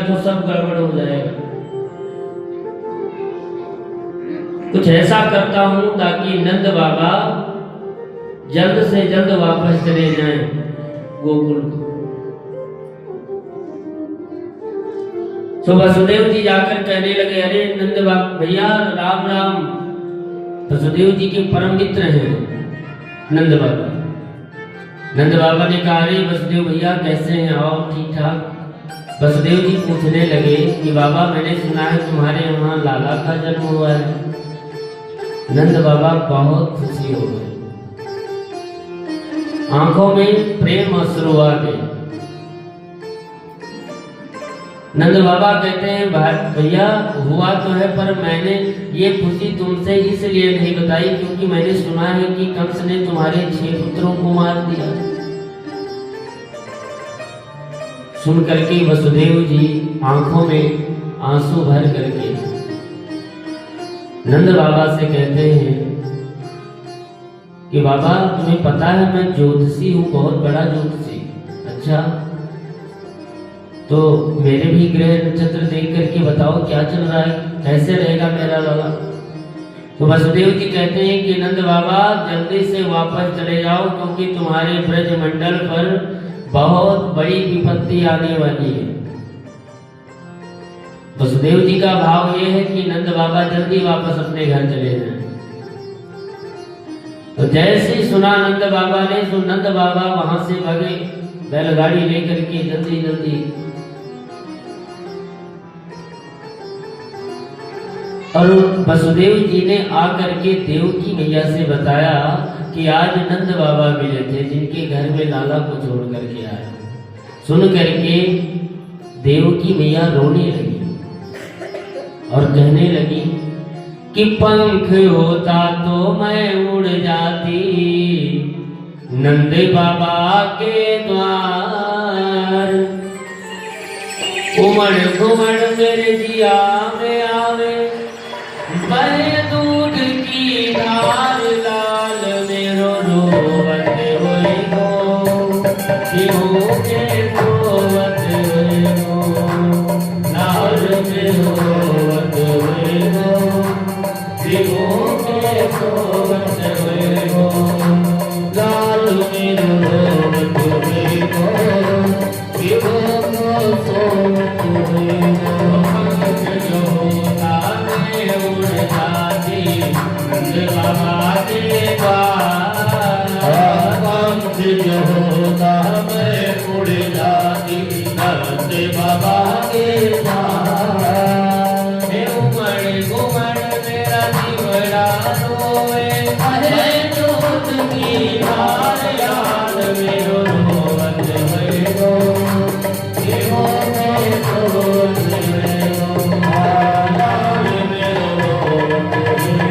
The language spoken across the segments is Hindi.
तो सब गड़बड़ हो जाएगा। कुछ ऐसा करता हूं ताकि नंद बाबा जल्द से जल्द वापस चले जाएं गोकुल को। तो वसुदेव जी जाकर कहने लगे, अरे नंद बाबा भैया राम राम। वसुदेव जी के परम मित्र हैं नंद बाबा। नंद बाबा ने कहा, अरे वसुदेव भैया कैसे हैं, आओ ठीक ठाक। वसुदेव जी पूछने लगे कि बाबा मैंने सुना है तुम्हारे यहाँ लाला का जन्म हुआ है। नंद बाबा बहुत खुशी हो गए, आंखों में प्रेम अश्रु आ गए। नंद बाबा कहते हैं, भैया हुआ तो है, पर मैंने ये खुशी तुमसे इसलिए नहीं बताई क्योंकि मैंने सुना है कि कंस ने तुम्हारे 6 पुत्रों को मार दिया। सुन करके वसुदेव जी आंखों में आंसू भर करके नंद बाबा से कहते हैं कि बाबा तुम्हें पता है मैं ज्योतिषी हूँ, बहुत बड़ा ज्योतिषी। अच्छा तो मेरे भी ग्रह नक्षत्र देख करके बताओ क्या चल रहा है, कैसे रहेगा मेरा लाला। तो वसुदेव जी कहते हैं कि नंद बाबा जल्दी से वापस चले जाओ क्योंकि तुम्हारे ब्रज मंडल पर बहुत बड़ी विपत्ति आने वाली है। वसुदेव जी का भाव यह है कि नंद बाबा जल्दी वापस अपने घर चले जाएं। तो जैसे ही सुना नंद बाबा ने, तो नंद बाबा वहां से भागे बैलगाड़ी लेकर के जल्दी जल्दी। और वसुदेव जी ने आकर के देवकी मैया से बताया कि आज नंद बाबा मिले थे जिनके घर में लाला को छोड़ करके आए। सुन करके देवकी मैया रोने लगी और कहने लगी कि पंख होता तो मैं उड़ जाती नंद बाबा के द्वार। उमड़ घुमड़ मेरे जिया में आवे बहे दूध की धार, लाल मेरो रोवत होई गो क्यों के रोवत होई गो, लाल मेरो रोवत होई गो क्यों के रोवत होई गो, लाल मेरो रोवत होई गो क्यों को सोवत होई गो। बाबा के पंख जो होता मैं उड़ जाती नंद बाबा के उमड़ घुमड़ मेरा जीवड़ा रोवे अहे दूध की धार, लाल मेरो रोवत होई गो क्यों के रोवत होई गो, लाल मेरो रोवत होई गो।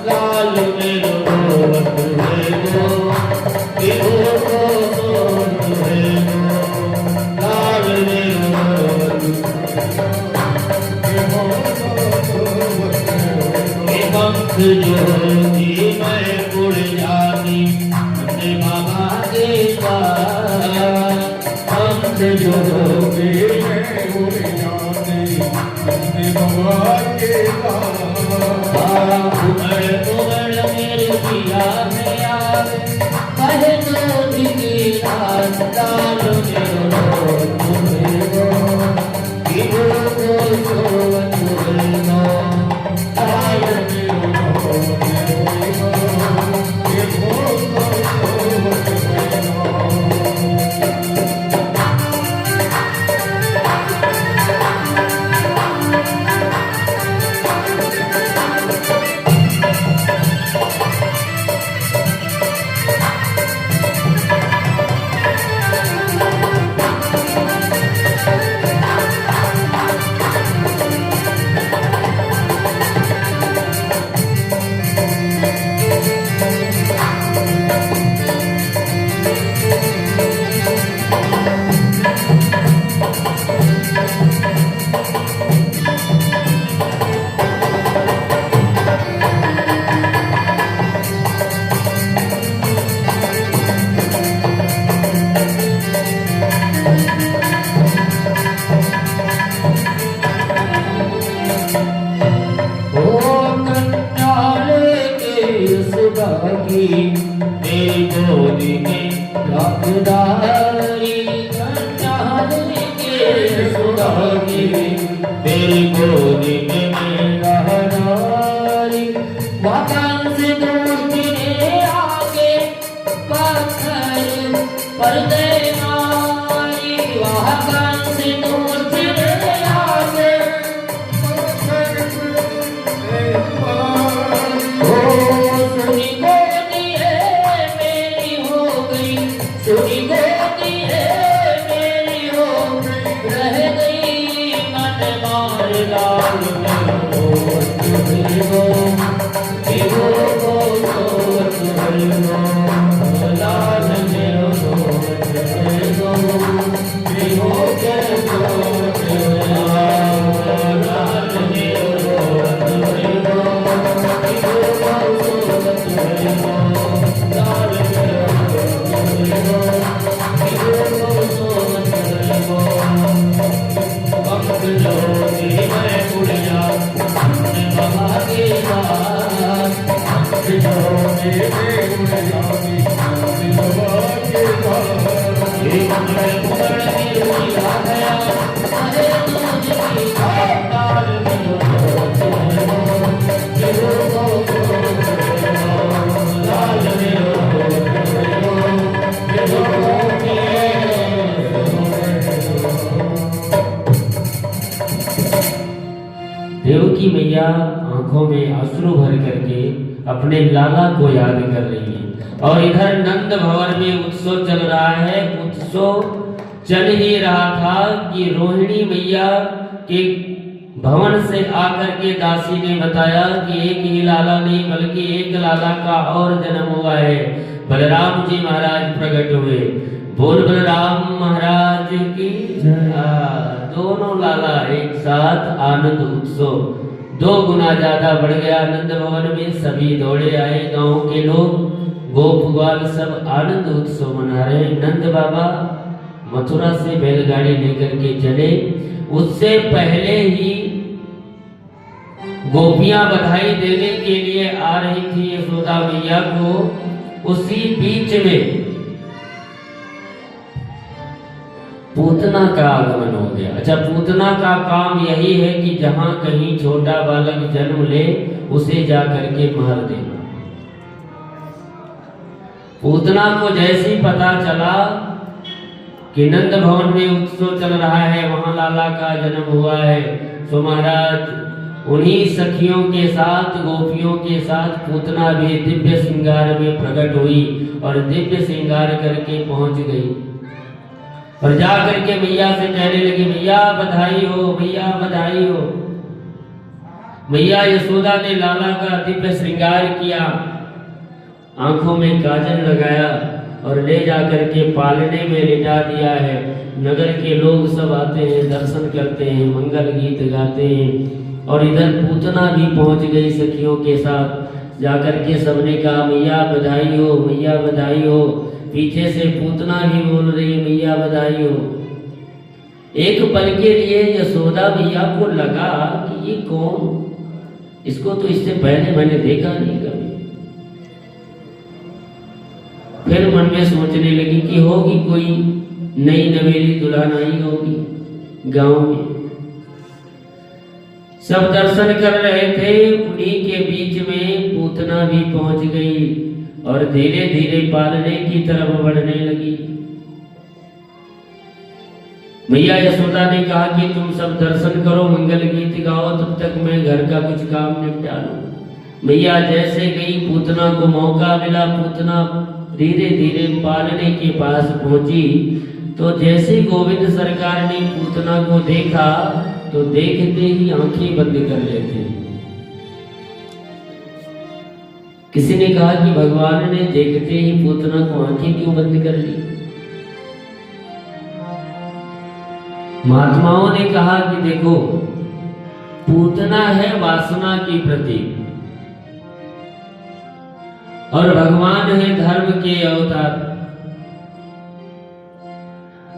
लाल मेरो रोवत होई गो क्यों को सोवत ज्योति मैं उड़ जाती नंद बाबा के पास। पंथ ज्योति मैं उड़ जाती नंद बाबा के पास। उमड़ उमड़ मेरे पिया में आवे कहे तो दिली रास्ता मेरो तुम्हें गो गिरो को सोवत गो आय मेरी गोदी में रखदारी कंचाले के सुधारी मेरी गोदी में रहदारी वतन से दोस्ती ने आगे पत्थर पर्दे मारी वतन से दोस्ती ने आगे सुनी गोदी है मेरी हो रह गई मन मार लाल मेरो तुम्हें हो जीवो को तुम्हें हो लाल मेरो तुम्हें हो जीवो के लाल मेरो तुम्हें हो जीवो को तुम्हें हो लाल मेरो ज्योति मैं उड़ जाती नंद बाबा के पास। ज्योति मैं उड़ जाती नंद बाबा के पास। उमड़ उमड़ मेरी पिया गया अरे तुझकी ताल मेरो तुम्हें हो गिरो को लाल मेरो तुम्हें हो गिरो देवकी मैया आंखों में अश्रु भर करके अपने लाला को याद कर रही है और इधर नंद भवन में उत्सव चल रहा है। उत्सव चल ही रहा था कि रोहिणी मैया के भवन से आकर के दासी ने बताया कि एक ही लाला नहीं बल्कि एक लाला का और जन्म हुआ है। बलराम जी महाराज प्रकट हुए। बोल बलराम महाराज की दोनों लाला एक साथ आनंद उत्सव 2 गुना ज्यादा बढ़ गया। आनंद भवन में सभी दौड़े आए, गांव के लोग गोप ग्वाल सब आनंद उत्सव मना रहे। नंद बाबा मथुरा से बैलगाड़ी लेकर के चले। उससे पहले ही गोपियां बधाई देने के लिए आ रही थी यशोदा मैया को। उसी बीच में पूतना का आगमन हो गया। अच्छा, पूतना का काम यही है कि जहां कहीं छोटा बालक जन्म ले उसे जा करके मार देना। पूतना को जैसे ही पता चला कि नंद भवन में उत्सव चल रहा है, वहां लाला का जन्म हुआ है, तो महाराज उन्हीं सखियों के साथ गोपियों के साथ पूतना भी दिव्य श्रृंगार में प्रकट हुई और दिव्य श्रृंगार करके पहुंच गई और जा करके मैया से कहने लगी, मैया बधाई हो, मैया बधाई हो। मैया यशोदा ने लाला का दिव्य श्रृंगार किया, आंखों में काजल लगाया और ले जाकर के पालने में लिटा दिया है। नगर के लोग सब आते हैं, दर्शन करते हैं, मंगल गीत गाते हैं। और इधर पूतना भी पहुंच गई सखियों के साथ। जाकर के सबने कहा मैया बधाई हो, मैया बधाई हो। पीछे से पूतना भी बोल रही मैया बधाई हो। एक पल के लिए यशोदा मैया को लगा कि ये कौन, इसको तो इससे पहले मैंने देखा नहीं कभी। फिर मन में सोचने लगी कि होगी कोई नई नवेली दुल्हन आई होगी गांव में। सब दर्शन कर रहे थे, उन्हीं के बीच में पूतना भी पहुंच गई और धीरे धीरे पालने की तरफ बढ़ने लगी। मैया यशोदा ने कहा कि तुम सब दर्शन करो, मंगल गीत गाओ, तब तक मैं घर का कुछ काम निपटा लूं। मैया जैसे गई, पूतना को मौका मिला। पूतना धीरे धीरे पालने के पास पहुंची तो जैसे गोविंद सरकार ने पूतना को देखा तो देखते ही आंखें बंद कर लेते हैं। किसी ने कहा कि भगवान ने देखते ही पूतना को आंखें क्यों बंद कर ली? महात्माओं ने कहा कि देखो, पूतना है वासना की प्रतीक और भगवान है धर्म के अवतार।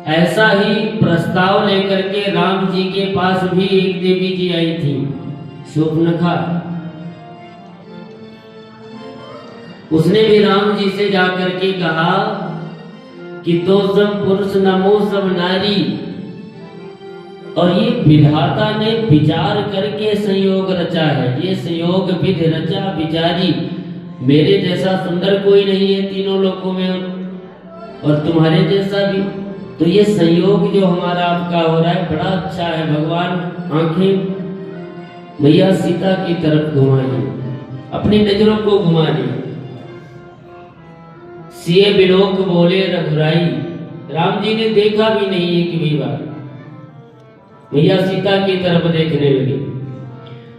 ऐसा ही प्रस्ताव लेकर के राम जी के पास भी एक देवी जी आई थी, शूर्पणखा। उसने भी राम जी से जाकर के कहा कि तो सब पुरुष नमो सब नारी, और ये विधाता ने विचार करके संयोग रचा है। ये संयोग विधि रचा विचारी, मेरे जैसा सुंदर कोई नहीं है तीनों लोकों में और तुम्हारे जैसा भी। तो ये संयोग जो हमारा आपका हो रहा है बड़ा अच्छा है। भगवान आंखें मैया सीता की तरफ घुमाई, अपनी नजरों को घुमा ली। सिए बिलोक बोले रघुराई, राम जी ने देखा भी नहीं एक भी बार, मैया सीता की तरफ देखने लगी।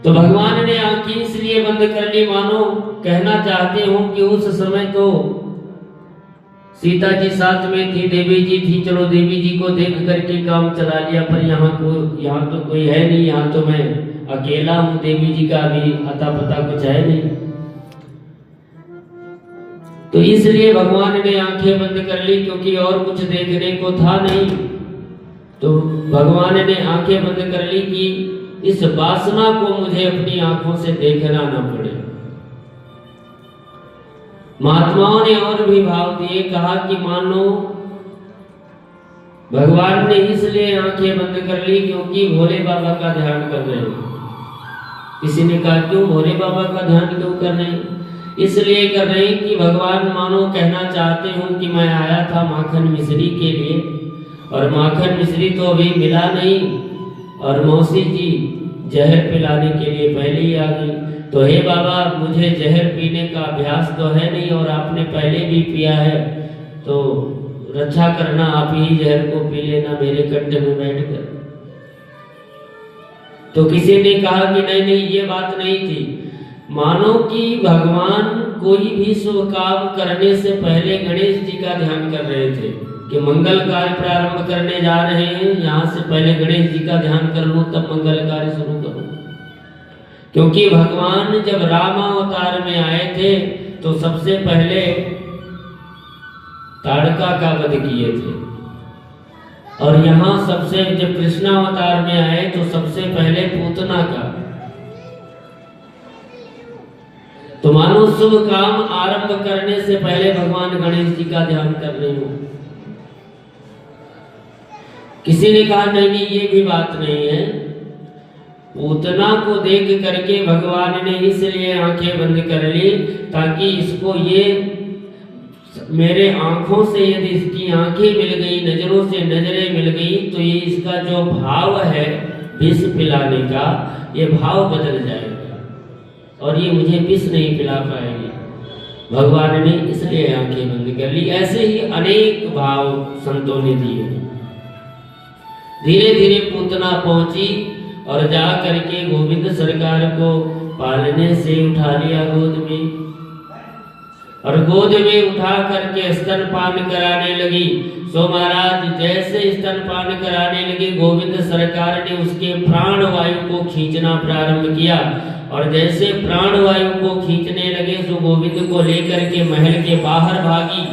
तो भगवान ने आंखें इसलिए बंद कर ली, मानो कहना चाहते हो कि उस समय तो सीता जी साथ में थी, देवी जी थी, चलो देवी जी को देख करके काम चला लिया, पर यहाँ तो कोई है नहीं, यहाँ तो मैं अकेला हूँ, देवी जी का भी अता पता कुछ है नहीं। तो इसलिए भगवान ने आंखें बंद कर ली, क्योंकि और कुछ देखने को था नहीं। तो भगवान ने आंखें बंद कर ली कि इस वासना को मुझे अपनी आंखों से देखना न पड़े। महात्माओं ने और भी भाव दिए, कहा कि मानो भगवान ने इसलिए आंखें बंद कर ली क्योंकि भोले बाबा का ध्यान कर रहे हैं। किसी ने कहा क्यों भोले बाबा का ध्यान क्यों कर रहे हैं? इसलिए कर रहे हैं कि भगवान मानो कहना चाहते हूं कि मैं आया था माखन मिश्री के लिए, और माखन मिश्री तो अभी मिला नहीं, और मौसी जी जहर पिलाने के लिए पहले ही आ गई। तो हे बाबा, मुझे जहर पीने का अभ्यास तो है नहीं, और आपने पहले भी पिया है, तो रक्षा करना, आप ही जहर को पी लेना मेरे कंठ में बैठकर। तो किसी ने कहा कि नहीं नहीं, ये बात नहीं थी। मानो कि भगवान कोई भी शुभ काम करने से पहले गणेश जी का ध्यान कर रहे थे कि मंगल कार्य प्रारंभ करने जा रहे हैं, यहाँ से पहले गणेश जी का ध्यान कर लूं तब मंगल कार्य शुरू करूं। क्योंकि भगवान जब रामावतार में आए थे तो सबसे पहले ताड़का का वध किए थे, और यहाँ सबसे जब कृष्णावतार में आए तो सबसे पहले पूतना का। तो मानो शुभ काम आरंभ करने से पहले भगवान गणेश जी का ध्यान कर रहे हो। किसी ने कहा नहीं नहीं, ये भी बात नहीं है। पूतना को देख करके भगवान ने इसलिए आंखें बंद कर ली ताकि इसको ये मेरे आंखों से, यदि इसकी आंखें मिल गई, नजरों से नजरें मिल गई, तो ये इसका जो भाव है विष पिलाने का, ये भाव बदल जाएगा और ये मुझे विष नहीं पिला पाएगी। भगवान ने इसलिए आंखें बंद कर ली। ऐसे ही अनेक भाव संतों ने दिए। धीरे धीरे पूतना पहुंची और जा करके गोविंद सरकार को पालने से उठा लिया गोद में। और गोद में उठा करके स्तनपान कराने लगी। सो महाराज जैसे स्तनपान कराने लगी, गोविंद सरकार ने उसके प्राण वायु को खींचना प्रारंभ किया। और जैसे प्राण वायु को खींचने लगे सो गोविंद को लेकर के महल के बाहर भागी।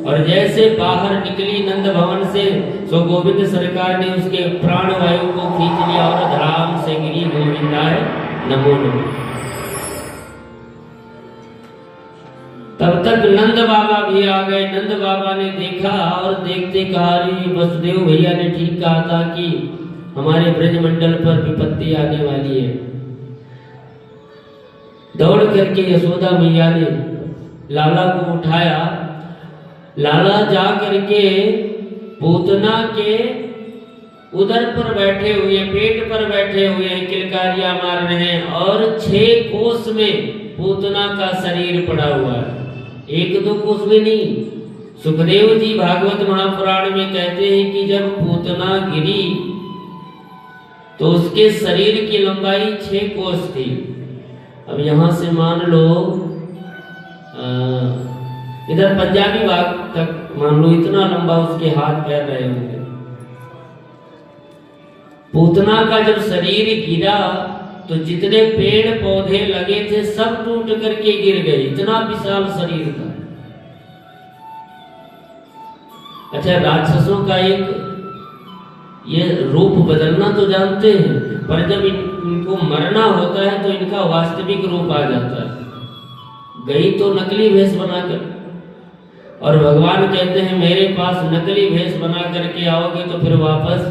और जैसे बाहर निकली नंद भवन से सो गोविंद सरकार ने उसके प्राण वायु को खींच लिया और धड़ाम से गिरी गोविंदाय नमो नमो। तब तक नंद बाबा भी आ गए। नंद बाबा ने देखा और देखते कहा, अरे वसुदेव भैया ने ठीक कहा था कि हमारे ब्रजमंडल पर विपत्ति आने वाली है। दौड़ करके यशोदा मैया ने लाला को उठाया। लाला जा करके पूतना के उदर पर बैठे हुए, पेट पर बैठे हुए किलकारियां मार रहे हैं और 6 कोस में पूतना का शरीर पड़ा हुआ है, 1-2 कोस में नहीं। सुखदेव जी भागवत महापुराण में कहते हैं कि जब पूतना गिरी तो उसके शरीर की लंबाई 6 कोस थी। अब यहां से मान लो इधर पंजाबी भाग तक मान लो इतना लंबा उसके हाथ पैर रहे होंगे। पूतना का जब शरीर गिरा तो जितने पेड़ पौधे लगे थे सब टूट करके गिर गए, इतना विशाल शरीर था। अच्छा, राक्षसों का एक ये रूप बदलना तो जानते हैं, पर जब इनको मरना होता है तो इनका वास्तविक रूप आ जाता है। गई तो नकली भेष बनाकर, और भगवान कहते हैं मेरे पास नकली भेष बना करके आओगे तो फिर वापस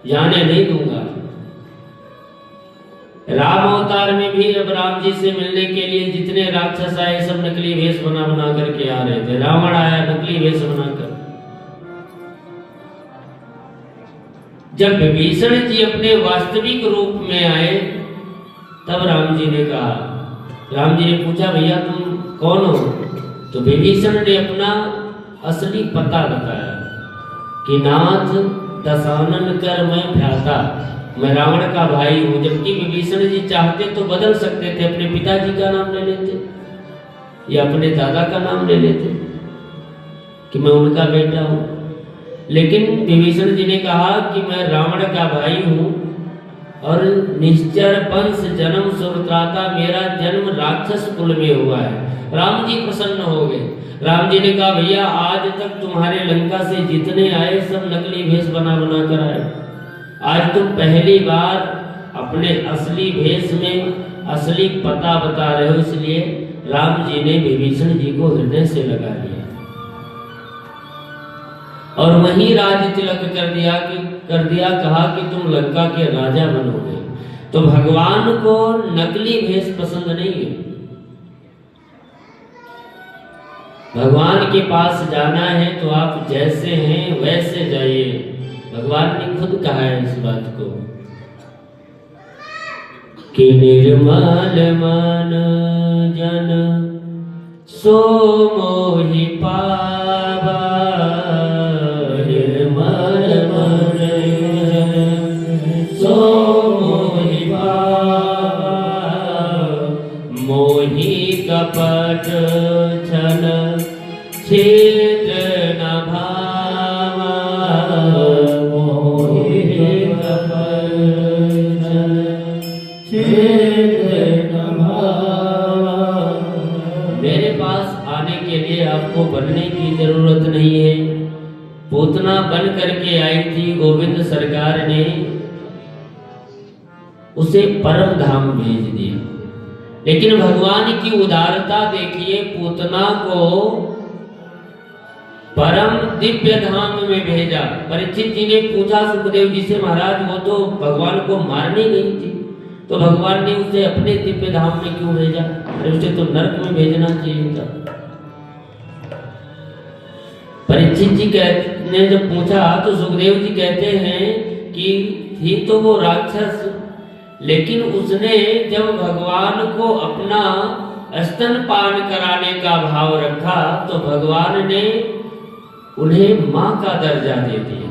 जाने नहीं दूंगा। राम अवतार में भी अब राम जी से मिलने के लिए जितने राक्षस आए सब नकली भेष बना बना करके आ रहे थे। रावण आया नकली भेष बनाकर। जब विभीषण जी अपने वास्तविक रूप में आए तब राम जी ने कहा, राम जी ने पूछा भैया तुम कौन हो? तो विभीषण ने अपना असली पता बताया कि नाथ दशानन कर मैं भ्राता, मैं रावण का भाई हूं। जबकि विभीषण जी चाहते तो बदल सकते थे, अपने पिताजी का नाम ले लेते या अपने दादा का नाम ले लेते कि मैं उनका बेटा हूं। लेकिन विभीषण जी ने कहा कि मैं रावण का भाई हूं और निश्चर वंश जन्म सुरत्राता, मेरा जन्म राक्षस कुल में हुआ है। राम जी प्रसन्न हो गए। राम जी ने कहा भैया आज तक तुम्हारे लंका से जितने आए सब नकली भेष बना बना कर आए, आज तुम पहली बार अपने असली भेष में असली पता बता रहे हो। इसलिए राम जी ने विभीषण जी को हृदय से लगा लिया और वहीं राज तिलक कर दिया, कहा कि तुम लंका के राजा बनोगे। तो भगवान को नकली भेष पसंद नहीं है। भगवान के पास जाना है तो आप जैसे हैं वैसे जाइए। भगवान ने खुद कहा है इस बात को कि निर्मल मन जन सो मोहि पावा, निर्मल मन जन सो मोहि पावा, मोहि कपट छल छिद्र न भावा, मोहि कपट छल छिद्र न भावा। मेरे पास आने के लिए आपको बनने की जरूरत नहीं है। पूतना बन करके आई थी, गोविंद सरकार ने उसे परम धाम भेज दिया। लेकिन भगवान की उदारता देखिए, पूतना को परम दिव्य धाम में भेजा। परीक्षित जी ने पूछा सुखदेव जी से, महाराज वो तो भगवान को मारने गई थी, तो भगवान ने उसे अपने दिव्य धाम में क्यों भेजा? अरे उसे तो नरक में भेजना चाहिए था। परीक्षित जी ने जब पूछा तो सुखदेव जी कहते हैं कि थी तो वो राक्षस, लेकिन उसने जब भगवान को अपना स्तनपान कराने का भाव रखा तो भगवान ने उन्हें मां का दर्जा दे दिया।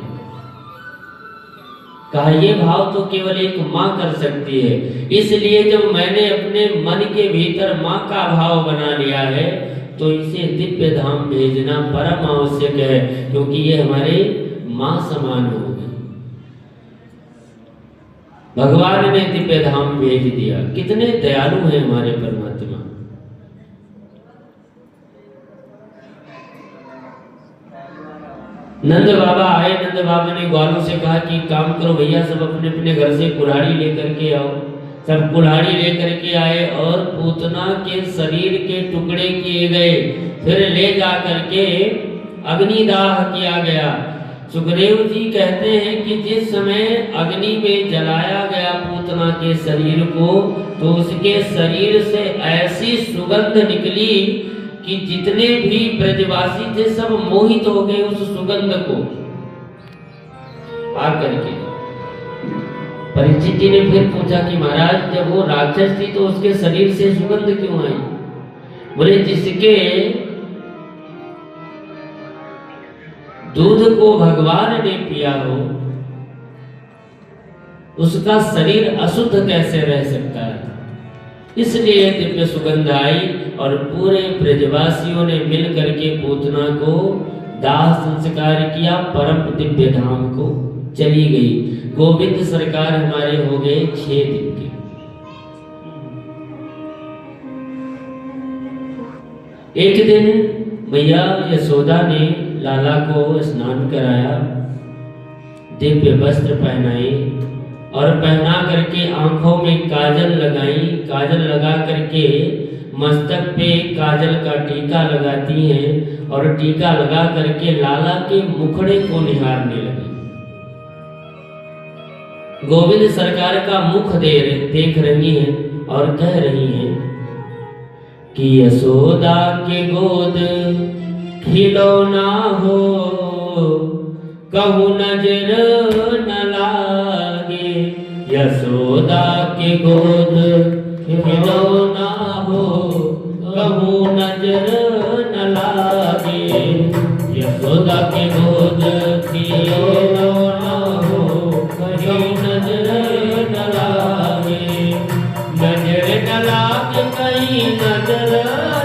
कहा ये भाव तो केवल एक माँ कर सकती है। इसलिए जब मैंने अपने मन के भीतर माँ का भाव बना लिया है तो इसे दिव्य धाम भेजना परम आवश्यक है, क्योंकि ये हमारे माँ समान हो गई। भगवान ने दिव्य धाम भेज दिया। कितने दयालु हैं हमारे परमात्मा। नंद बाबा आए। नंद बाबा ने ग्वालों से कहा कि काम करो भैया, सब अपने अपने घर से कुल्हाड़ी लेकर के आओ। सब कुल्हाड़ी लेकर के आए और पूतना के शरीर के टुकड़े किए गए। फिर ले जा करके अग्निदाह किया गया। सुखदेव जी कहते हैं कि जिस समय अग्नि में जलाया गया पूतना के शरीर को, तो उसके शरीर से ऐसी सुगंध निकली कि जितने भी ब्रजवासी थे सब मोहित हो गए उस सुगंध को आकर के। परीक्षित जी ने फिर पूछा कि महाराज जब वो राक्षस थी तो उसके शरीर से सुगंध क्यों आई? बोले जिसके दूध को भगवान ने पिया हो उसका शरीर अशुद्ध कैसे रह सकता है? इसलिए दिव्य सुगंध आई और पूरे ब्रजवासियों ने मिल करके पूतना को दाह संस्कार किया। परम दिव्य धाम को चली गई। गोविंद सरकार हमारे हो गए 6 दिन के। एक दिन मैया यशोदा ने लाला को स्नान कराया, दिव्य वस्त्र पहनाए और पहना करके आंखों में काजल लगाई। काजल लगा करके मस्तक पे काजल का टीका लगाती हैं और टीका लगा करके लाला के मुखड़े को निहारने लगी। गोविंद सरकार का मुख देख रही हैं और कह रही हैं कि यशोदा के गोद खिलौना हो, कहूँ नजर न लागे। यशोदा के गोद खिलौना हो, कहूँ नजर न लागे। यशोदा के गोद खिलौना हो, कहूँ नजर न लागे। नजर न लागे कहीं नजर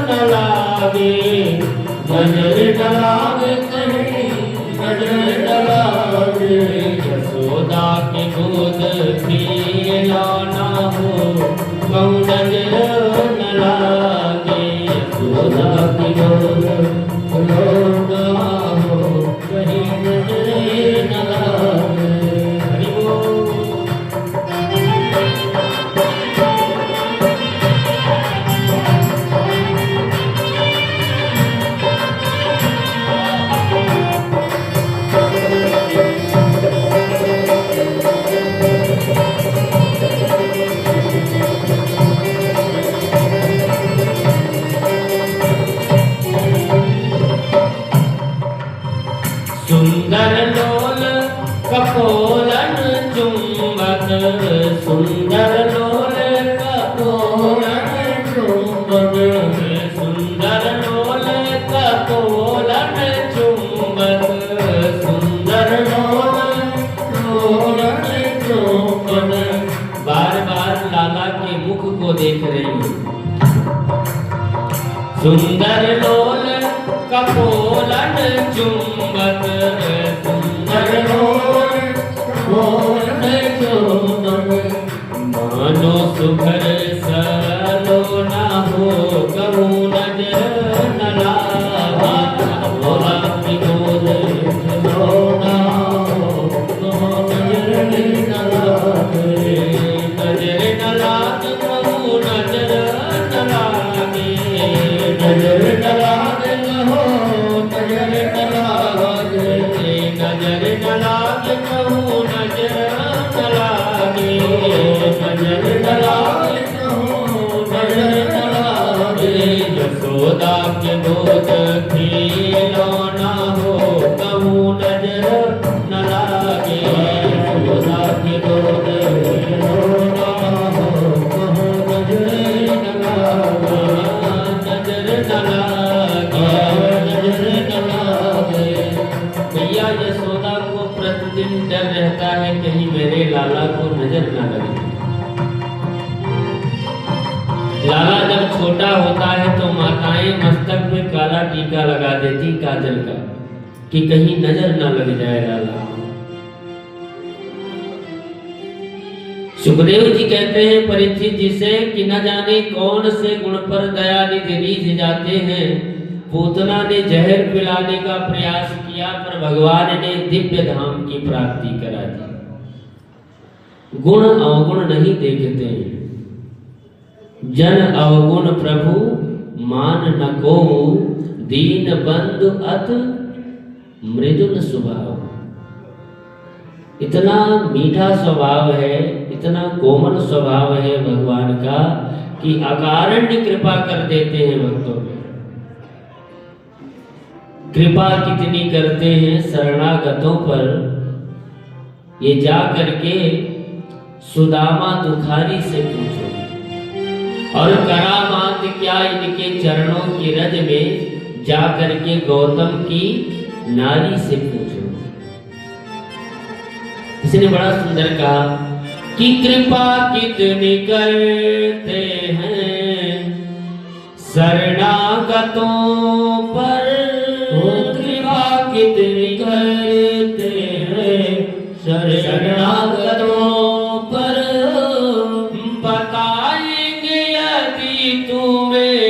न लागे। नजर न लागे कहीं नजर न लागे। यशोदा के गोद खिलौना हो, कहूँ नजर न लागे। यशोदा के गोद खिलौना हो, कहीं नजर न लागे। हरि बोल। सुंदर लोल कपोलन चुंबक। सुंदर लोल कपोलन चुंबक। सुंदर लोल कपोलन चुंबक। सुंदर लोल चुंबक। बार बार लाला के मुख को देख रही हूँ। सुंदर लोल कपोलन चुंबक। सुंदर लोल कपोलन चुंबक। मानो सुघर सलोना हो, कहूँ नजर न लागे। भोला की गोद खिलौना हो, कहूँ नजर न लागे। नजर न लागे कहूँ नजर न लागे। नजर न लागे कहूँ नजर न लागे। नजर न लागे कहूँ नजर न लागे। नजर न लागे कहूँ नजर न लागे। लाला को नजर न लगे। लाला जब छोटा होता है तो माताएं मस्तक पे काला टीका लगा देती काजल का, कि कहीं नजर न लग जाए लाला। सुखदेव जी कहते हैं परीक्षित जी से कि न जाने कौन से गुण पर दयानिधि रीझ जाते हैं। पूतना ने जहर पिलाने का प्रयास किया पर भगवान ने दिव्य धाम की प्राप्ति करा दी। गुण अवगुण नहीं देखते हैं। जन अवगुण प्रभु मान न को, दीन बंधु अत मृदुल स्वभाव। इतना मीठा स्वभाव है, इतना कोमल स्वभाव है भगवान का कि अकारण कृपा कर देते हैं भक्तों पे। कृपा कितनी करते हैं शरणागतों पर, ये जा करके सुदामा दुखारी से पूछो। और करामात क्या इनके चरणों की रज में जा करके गौतम की नारी से पूछो। इसने बड़ा सुंदर कहा कि कृपा कितनी करते हैं शरणागतों पर, कृपा कितनी करते हैं शरणागतों पर। बताएंगे यदि तुम्हें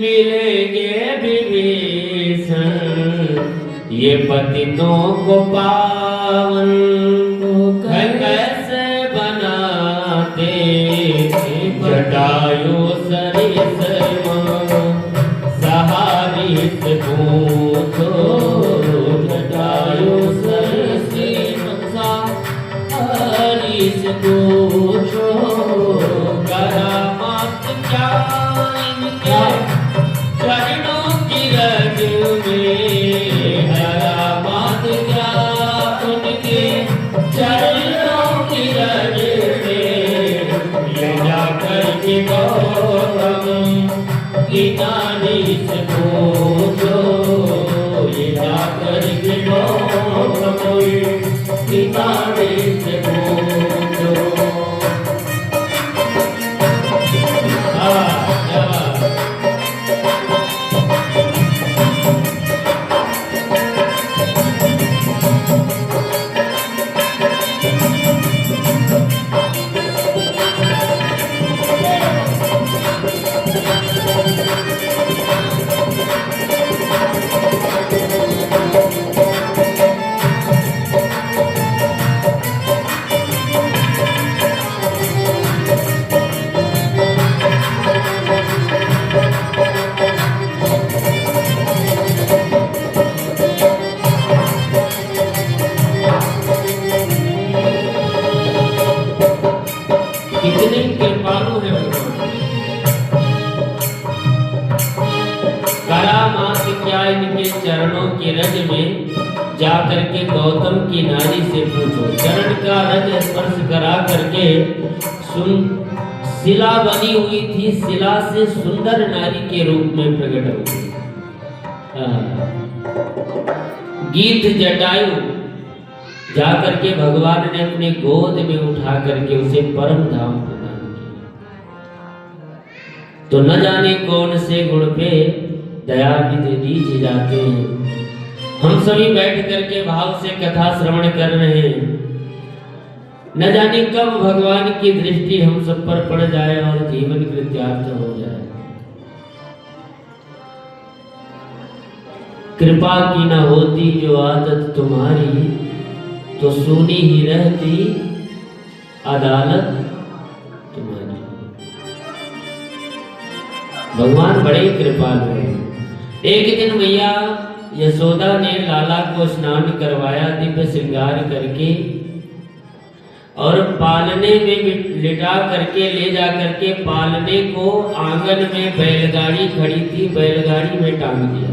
मिलेंगे विभीषण, ये पतितों को पावन कैसे बनाते। जटायु सरिस सहारित पूछो, जटायु सरिस सहारित पूछो। करामात क्या इनके चरणों की रज में, करामात क्या उनके चरणों की रज में। ले जाकर के गौतम की नारी से पूछो, ले जाकर के गौतम की नारी से पूछो। कितने कृपालु है भगवान। करामात क्या इनके चरणों के रज में जाकर के गौतम की नारी से पूछो। चरण का रज स्पर्श करा करके शिला बनी हुई थी, शिला से सुंदर नारी के रूप में प्रकट हुई। गीत जटायु जाकर के भगवान ने अपने गोद में उठा करके उसे परम धाम प्रदान किया। तो न जाने कौन से गुण पे दयानिधि रीझ जाते हैं। हम सभी बैठ करके भाव से कथा श्रवण कर रहे हैं। न जाने कब भगवान की दृष्टि हम सब पर पड़ जाए और जीवन कृत्यार्थ हो जाए। कृपा की न होती जो आदत तुम्हारी, तो सुनी ही रहती अदालत तुम्हारी। भगवान बड़े कृपालु हैं। एक दिन मैया यशोदा ने लाला को स्नान करवाया दिव्य श्रृंगार करके, और पालने में लिटा करके ले जा करके पालने को आंगन में बैलगाड़ी खड़ी थी, बैलगाड़ी में टांग दिया।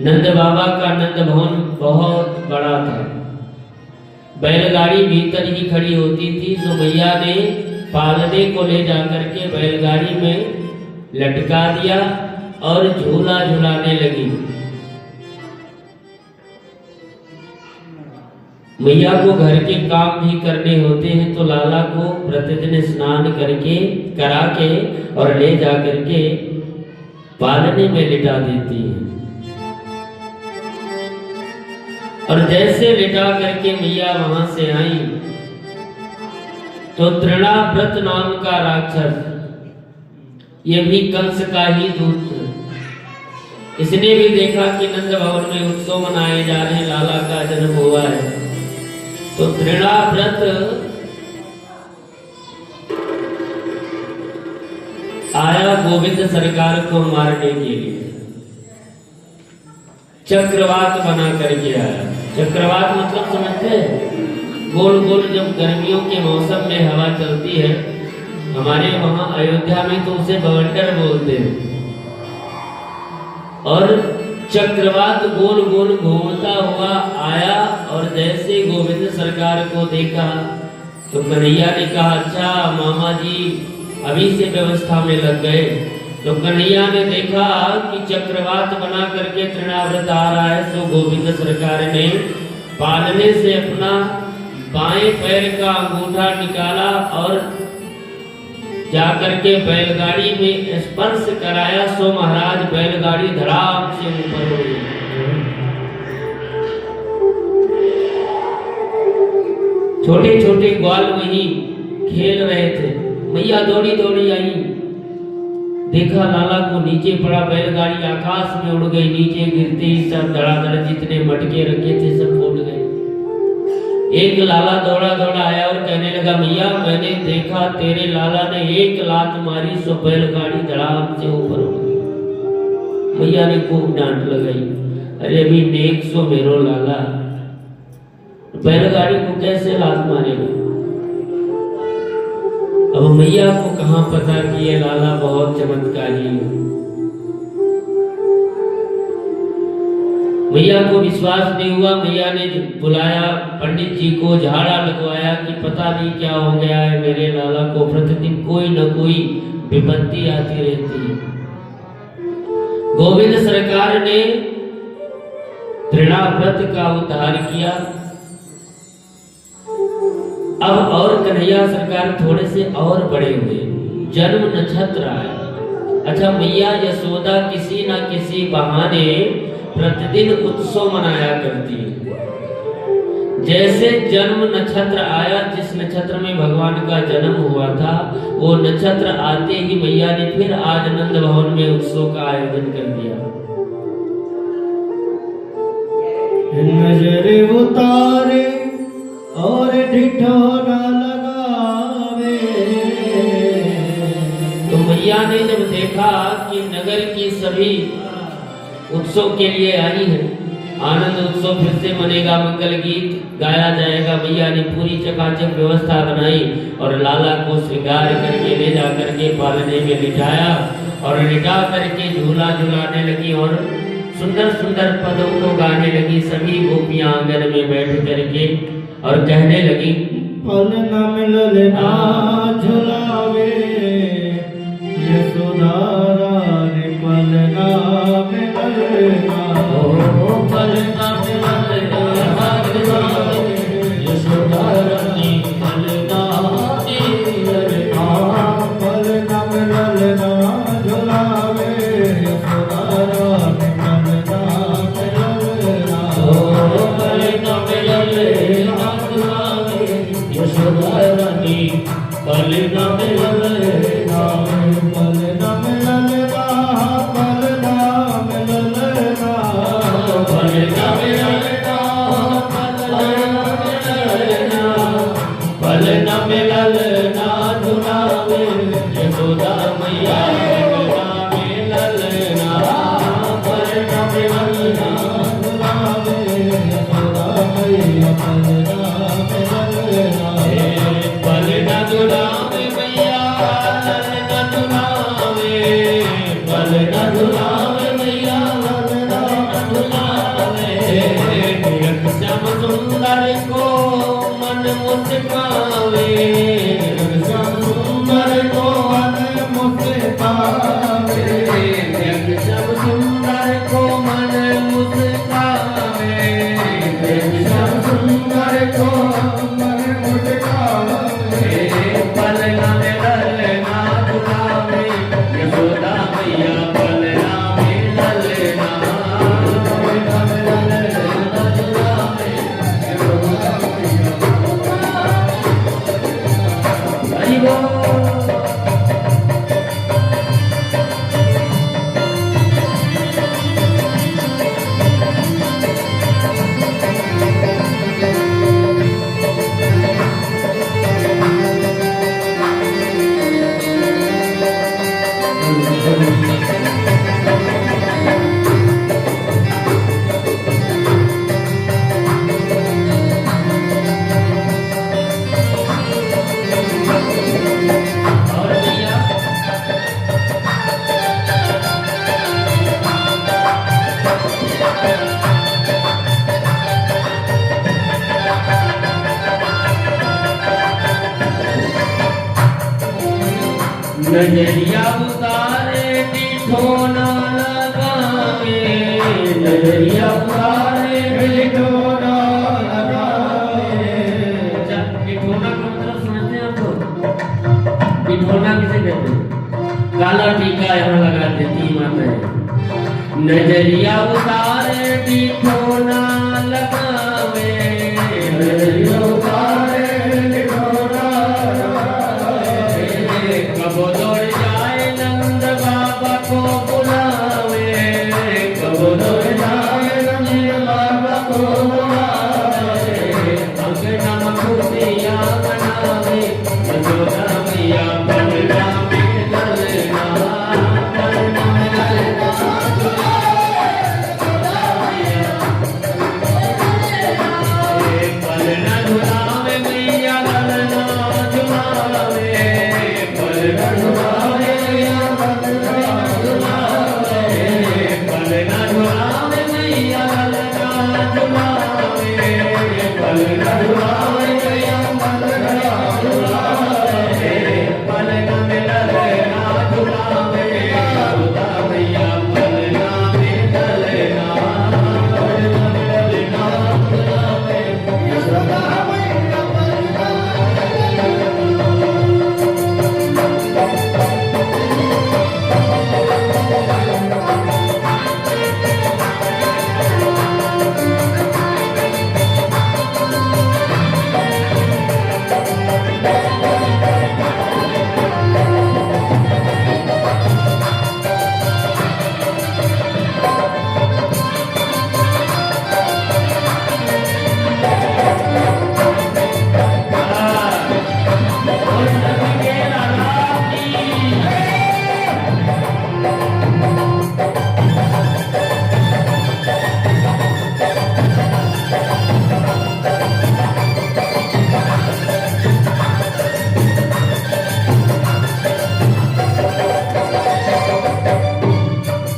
नंद बाबा का नंद भवन बहुत बड़ा था, बैलगाड़ी भीतर ही खड़ी होती थी। तो मैया ने पालने को ले जाकर के बैलगाड़ी में लटका दिया और झूला झुलाने लगी। मैया को घर के काम भी करने होते हैं तो लाला को प्रतिदिन स्नान करके करा के और ले जा करके पालने में लिटा देती है। और जैसे लिटा करके मैया वहां से आई तो तृणाव्रत नाम का राक्षस, ये भी कंस का ही दूत, इसने भी देखा कि नंद भवन में उत्सव मनाए जा रहे हैं, लाला का जन्म हुआ है। तो तृणाव्रत आया गोविंद सरकार को मारने के लिए, चक्रवात बना करके आया। चक्रवात मतलब समझते हैं? गोल गोल जब गर्मियों के मौसम में हवा चलती है, हमारे वहां अयोध्या में तो उसे बवंडर बोलते हैं। और चक्रवात गोल गोल घूमता हुआ आया और जैसे गोविंद सरकार को देखा तो कन्हैया ने कहा, अच्छा मामा जी अभी से व्यवस्था में लग गए। तो कन्हैया ने देखा कि चक्रवात बना करके तृणाव्रत आ रहा है, तो गोविंद सरकार ने पालने से अपना बाएं पैर का अंगूठा निकाला और जाकर के बैलगाड़ी में स्पर्श कराया, सो महाराज बैलगाड़ी धड़ाम से ऊपर हो गई। छोटे छोटे ग्वाल वहीं खेल रहे थे। मैया दौड़ी दौड़ी आई, देखा लाला को नीचे पड़ा, बैलगाड़ी आकाश में उड़ गई, नीचे गिरते ही सब धड़ाधड़ जितने मटके रखे थे सब फूट गए। एक लाला दौड़ा दौड़ा आया और कहने लगा, मैया मैंने देखा तेरे लाला ने एक लात मारी, सो बैलगाड़ी धड़ाम से ऊपर हो गई। मैया ने खूब डांट लगाई, अरे अभी नेक सो मेरो लाला, बैलगाड़ी को कैसे लात मारेगा। अब मैया को कहां पता कि ये लाला बहुत चमत्कारी है। मैया को विश्वास नहीं हुआ, मैया ने बुलाया पंडित जी को, झाड़ा लगवाया कि पता नहीं क्या हो गया है मेरे लाला को, प्रतिदिन कोई न कोई विपत्ति आती रहती है। गोविंद सरकार ने तृणाव्रत का उद्धार किया। अब और कन्हैया सरकार थोड़े से और बड़े हुए, जन्म नक्षत्र आया। अच्छा, मैया यशोदा किसी न किसी बहाने प्रतिदिन उत्सव मनाया करती है। जैसे जन्म नक्षत्र आया, जिस नक्षत्र में भगवान का जन्म हुआ था, वो नक्षत्र आते ही मैया ने फिर आज नंद भवन में उत्सव का आयोजन कर दिया। नजरे उतारे और ढिढोरा लगावे। तो मैया ने जब देखा कि नगर की सभी उत्सव के लिए आई है, आनंद उत्सव फिर से मनेगा, मंगल गीत गाया जाएगा, मैया ने पूरी चकाचक व्यवस्था बनाई और लाला को श्रृंगार करके ले जा करके पालने में लिटाया और लिटा करके झूला झुलाने लगी और सुंदर सुंदर पदों को गाने लगी। सभी गोपियां आंगन में बैठ करके और कहने लगी, पल न मिलले ना झुलावे यशोदा रानी, पल न मिलले ना, पल न मिलले ना झुलावे यशोदा रानी, पल न मिलले ना, पल न मिलले ना झुलावे यशोदा रानी, पल न मिलले ना, यशोदा रानी पल न मिलले ना, पल न मिलले ना, पल न मिलले ना, पल न मिलले ना, पल न मिलले ना झुलावे यशोदा मैया, पल न मिलले ना, पल न मिलले ना झुलावे यशोदा मैया, पल न मिलले ना, पल न झुलावे मैया, पल न झुलावे, पल न झुलावे मैया, पल न झुलावे, नजरिया उतारे डिठो न लगावे, नजरिया उतारे डिठो न लगावे। डिठोना का मतलब समझते हैं आप लोग? डिठोना किसे कहते हैं? काला टीका यहाँ लगा देती माता है। नजरिया उतारे डिठो न लगावे, नजरिया उतारे डिठो न लगावे। कब दौड़ जाए नंद बाबा को बुलावे, कब दौड़ जाए नंद बाबा को बुलावे। अंगना में खुशियाँ मनावे, यशोदा मैया पलना में ललना, पलना में ललना पलना झुलावे मैया ललना झुलावे, पलना झुलावे मैया ललना झुलावे, पलना झुलावे मैया ललना झुलावे, पलना झुलावे मैया ललना झुलावे, पलना में ललना झुलावे, यशोदा मैया पलना में ललना, पलना में ललना झुलावे, यशोदा मैया पलना।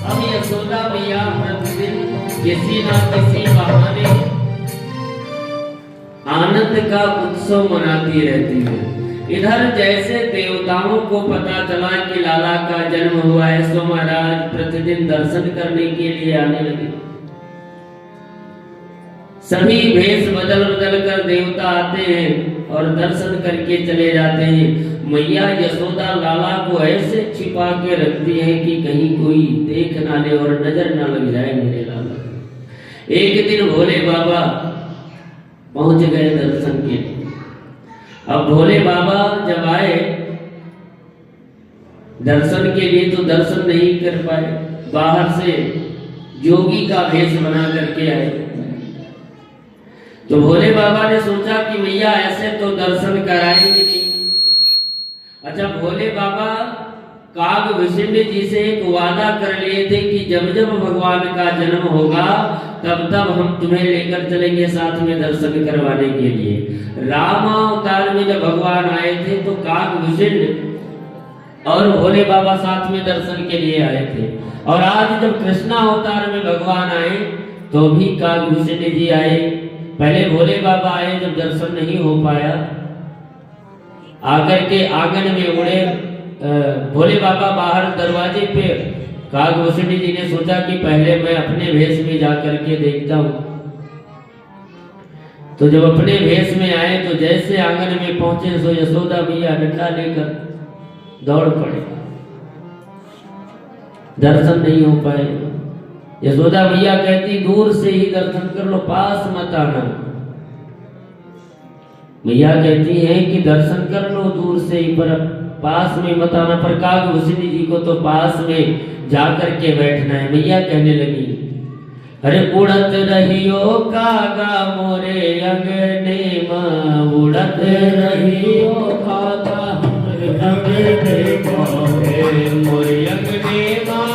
अब यशोदा मैया प्रतिदिन किसी न किसी बहाने आनंद का उत्सव मनाती रहती है। इधर जैसे देवताओं को पता चला कि लाला का जन्म हुआ है, सो महाराज प्रतिदिन दर्शन करने के लिए आने लगे। सभी भेष बदल बदल कर देवता आते हैं और दर्शन करके चले जाते हैं। मैया यशोदा लाला को ऐसे छिपा के रखती है कि कहीं कोई देख ना ले और नजर ना लग जाए मेरे लाला। एक दिन भोले बाबा पहुंच गए दर्शन के लिए। अब भोले बाबा जब आए दर्शन के लिए तो दर्शन नहीं कर पाए, बाहर से जोगी का भेष बना करके आए। तो भोले बाबा ने सोचा कि मैया ऐसे तो दर्शन कराएंगे नहीं। अच्छा, भोले बाबा काग विशिष्ट जी से एक वादा कर लिए थे कि जब जब भगवान का जन्म होगा तब तब हम तुम्हें लेकर चलेंगे साथ में दर्शन करवाने के लिए। राम अवतार में जब भगवान आए थे तो काग विशिष्ट और भोले बाबा साथ में दर्शन के लिए आए थे, और आज जब कृष्णा अवतार में भगवान आए तो भी काग विशिष्ट जी आए। पहले भोले बाबा आए, जब दर्शन नहीं हो पाया आकर के आंगन में उड़े। भोले बाबा बाहर दरवाजे पे, काग विशिष्ट जी ने सोचा कि पहले मैं अपने भेष में जाकर के देखता हूँ। तो जब अपने भेष में आए तो जैसे आंगन में पहुंचे सो यशोदा मैया डंडा लेकर दौड़ पड़े, दर्शन नहीं हो पाए। यशोदा मैया कहती दूर से ही दर्शन कर लो, पास मत आना। मैया कहती है कि दर्शन कर लो दूर से ही, पर पास में मत आना। पर काग विशिष्ट जी को तो पास में जाकर के बैठना है। मैया कहने लगी, अरे उड़त रहियो कागा मोरे अंगने मां, उड़त रहियो कागा हमरे अंगने मां, मोरे अंगने मां,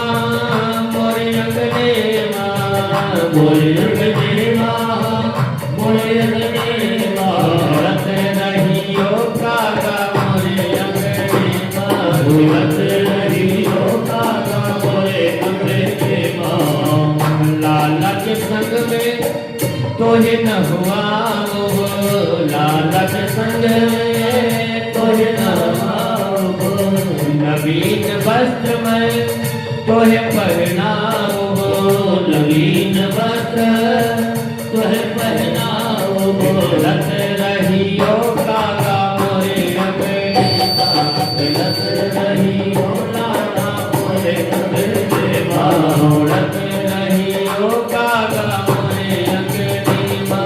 मोरे अंगने मां, मोरे अंगने मां, मोरे अंगने मां, उड़त रहियो कागा मोरे अंगने मां, उड़त रहियो कागा मोरे अंगने मां। लाला के संग में तोहे न हुआ मोह, लाला के संग में तोहे न हुआ मोह, नभ नवीन वस्त्र मैं तोहे पहनाओ, नवीन वस्त्र तोहे पहनाओ, लत रहियो कागा मोरे अंगना, लत रहियो लाला मोरे अंगना, लत रहियो कागा मोरे अंगना,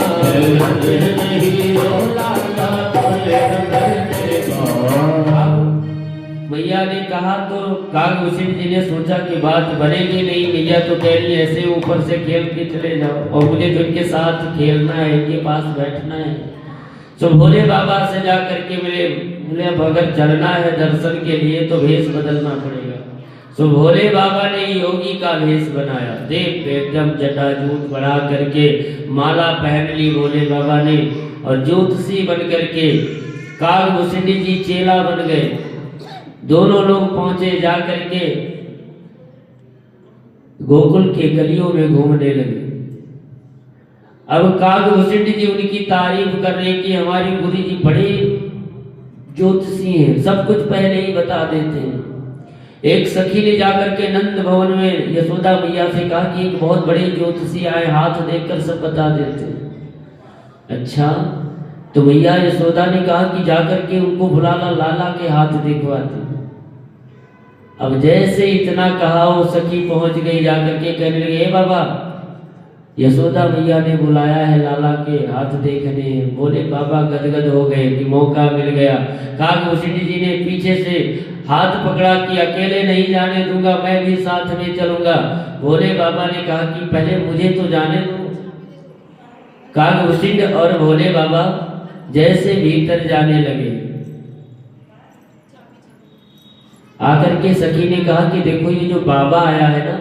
लत रहियो लाला मोरे अंगना। मैया ने कहा तो कागभूषण जी ने सोचा कि बात बनेगी नहीं, मैया तो कह रही है ऐसे ऊपर से खेल के चले जाओ और मुझे तो इनके साथ खेलना है, इनके पास बैठना है। तो भोले बाबा से जा करके बोले अब अगर चलना है दर्शन के लिए तो भेष बदलना पड़ेगा। तो भोले बाबा ने योगी का भेष बनाया, देख एकदम जटाजूट बढ़ा करके माला पहन ली भोले बाबा ने, और ज्योतिषी बन करके कागभूषण जी चेला बन गए। दोनों लोग पहुंचे जा करके गोकुल के गलियों में घूमने लगे। अब कागभूषण जी उनकी तारीफ कर रहे कि हमारी गुरु जी बड़े ज्योतिषी हैं, सब कुछ पहले ही बता देते हैं। एक सखी ने जाकर के नंद भवन में यशोदा मैया से कहा कि एक बहुत बड़े ज्योतिषी आए, हाथ देखकर सब बता देते हैं। अच्छा, तो मैया यशोदा ने कहा कि जाकर के उनको बुलाना, लाला के हाथ दिखवाते। अब जैसे इतना कहा वो सखी पहुंच गई, जाकर के कहने लगे हे बाबा यशोदा मैया ने बुलाया है लाला के हाथ देखने। बोले बाबा गदगद हो गए कि मौका मिल गया। कागभूषण जी ने पीछे से हाथ पकड़ा कि अकेले नहीं जाने दूंगा, मैं भी साथ में चलूंगा। भोले बाबा ने कहा कि पहले मुझे तो जाने दो। कागभूषण और भोले बाबा जैसे भीतर जाने लगे, आकर के सखी ने कहा कि देखो ये जो बाबा आया है ना,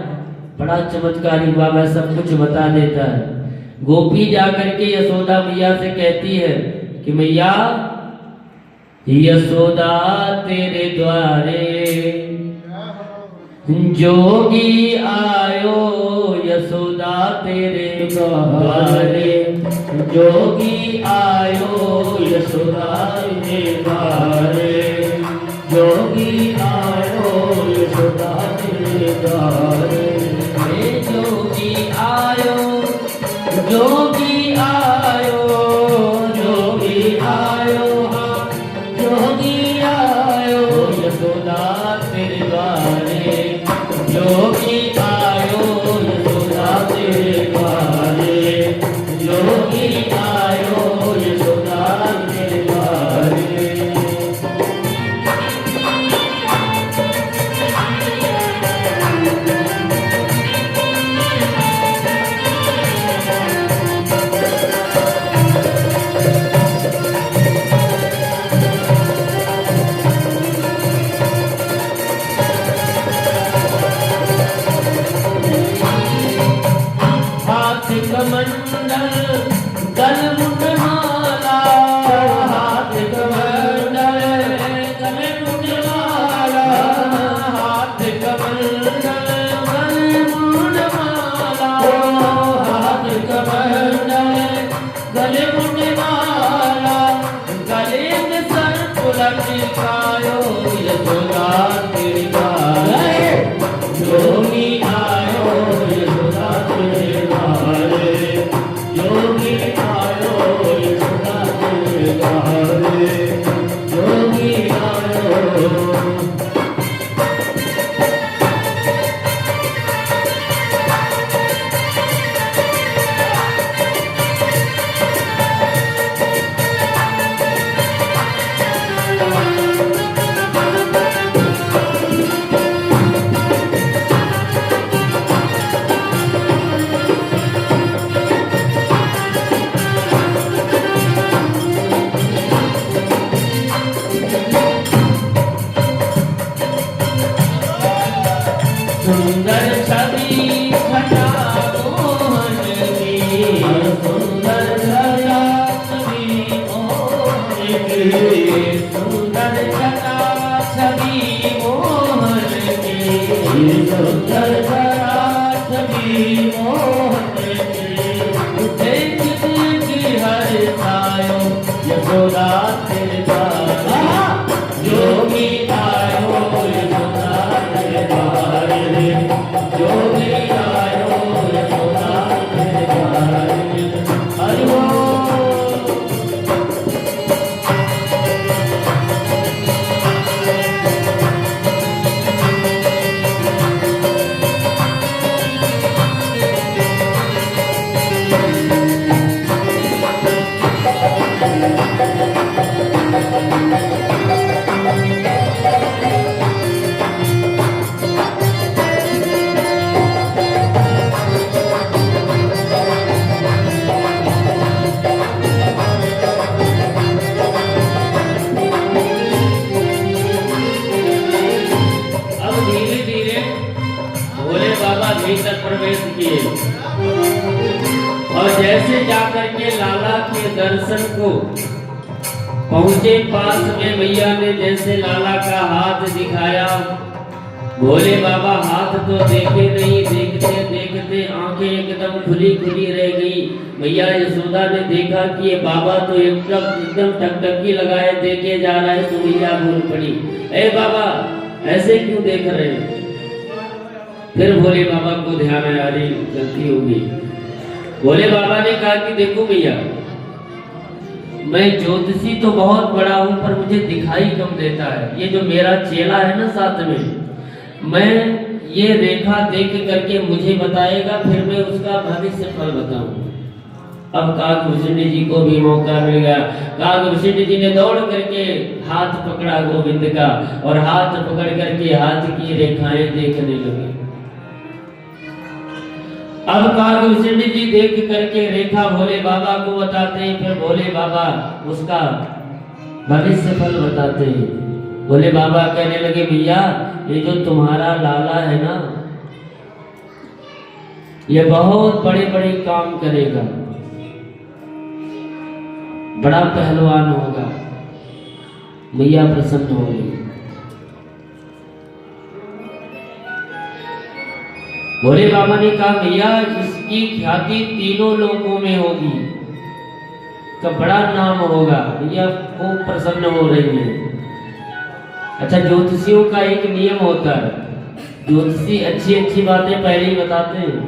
बड़ा चमत्कारी बाबा, सब कुछ बता देता है। गोपी जाकर के यशोदा मैया से कहती है कि मैया यशोदा तेरे द्वारे जोगी आयो, यशोदा तेरे द्वारे जोगी आयो, यशोदा तेरे द्वारे जोगी आयो, यशोदा तेरे द्वारे। जोगी आयो, जोगी आयो, जोगी आयो, जोगी आयो, यशोदा तेरे द्वारे जोगी आयो, यशोदा तेरे द्वारे जोगी आयो, यशोदा तेरे द्वारे। कमंडल गल मुंडमाला, हाथ कमंडल गल मुंडमाला, हाथ कमंडल गल मुंडमाला, हाथ कमंडल गल मुंडमाला, गले में सर्प लटकायो, यशोदा तेरी द्वारे जोगी आयो, यशोदा तेरे द्वारे जोगी आयो, यशोदा तेरे द्वारे जोगी आयो। जैसे जाकर के लाला के दर्शन को पहुंचे पास में, मैया ने जैसे लाला का हाथ दिखाया, भोले बाबा हाथ तो देखे नहीं, देखते देखते आंखें एकदम खुली खुली रह गई। मैया यशोदा ने देखा कि ये बाबा तो एकदम टकटकी लगाए देखे जा रहा है, तो मैया बोल पड़ी, ए बाबा ऐसे क्यों देख रहे हैं? फिर भोले बाबा को ध्यान आया, अरे गलती हो गई। भोले बाबा ने कहा कि देखो भैया, मैं ज्योतिषी तो बहुत बड़ा हूं, पर मुझे दिखाई कम देता है। ये जो मेरा चेला है ना साथ में, मैं ये रेखा देख करके मुझे बताएगा, फिर मैं उसका भविष्य फल बताऊं। अब काकभूषण जी को भी मौका मिल गया। काकभूषण जी ने दौड़ करके हाथ पकड़ा गोविंद का, और हाथ पकड़ करके हाथ की रेखाएं देखने लगे। अब काकभूषण जी देख करके रेखा भोले बाबा को बताते हैं, फिर भोले बाबा उसका भविष्य फल बताते हैं। भोले बाबा कहने लगे, भैया ये जो तुम्हारा लाला है ना, ये बहुत बड़े बड़े काम करेगा, बड़ा पहलवान होगा। मैया प्रसन्न हो गई। भोले बाबा ने कहा, भैया इसकी ख्याति तीनों लोकों में होगी, तो बड़ा नाम होगा। भैया खूब प्रसन्न हो रही है। अच्छा, ज्योतिषियों का एक नियम होता है, ज्योतिषी अच्छी अच्छी बातें पहले ही बताते हैं,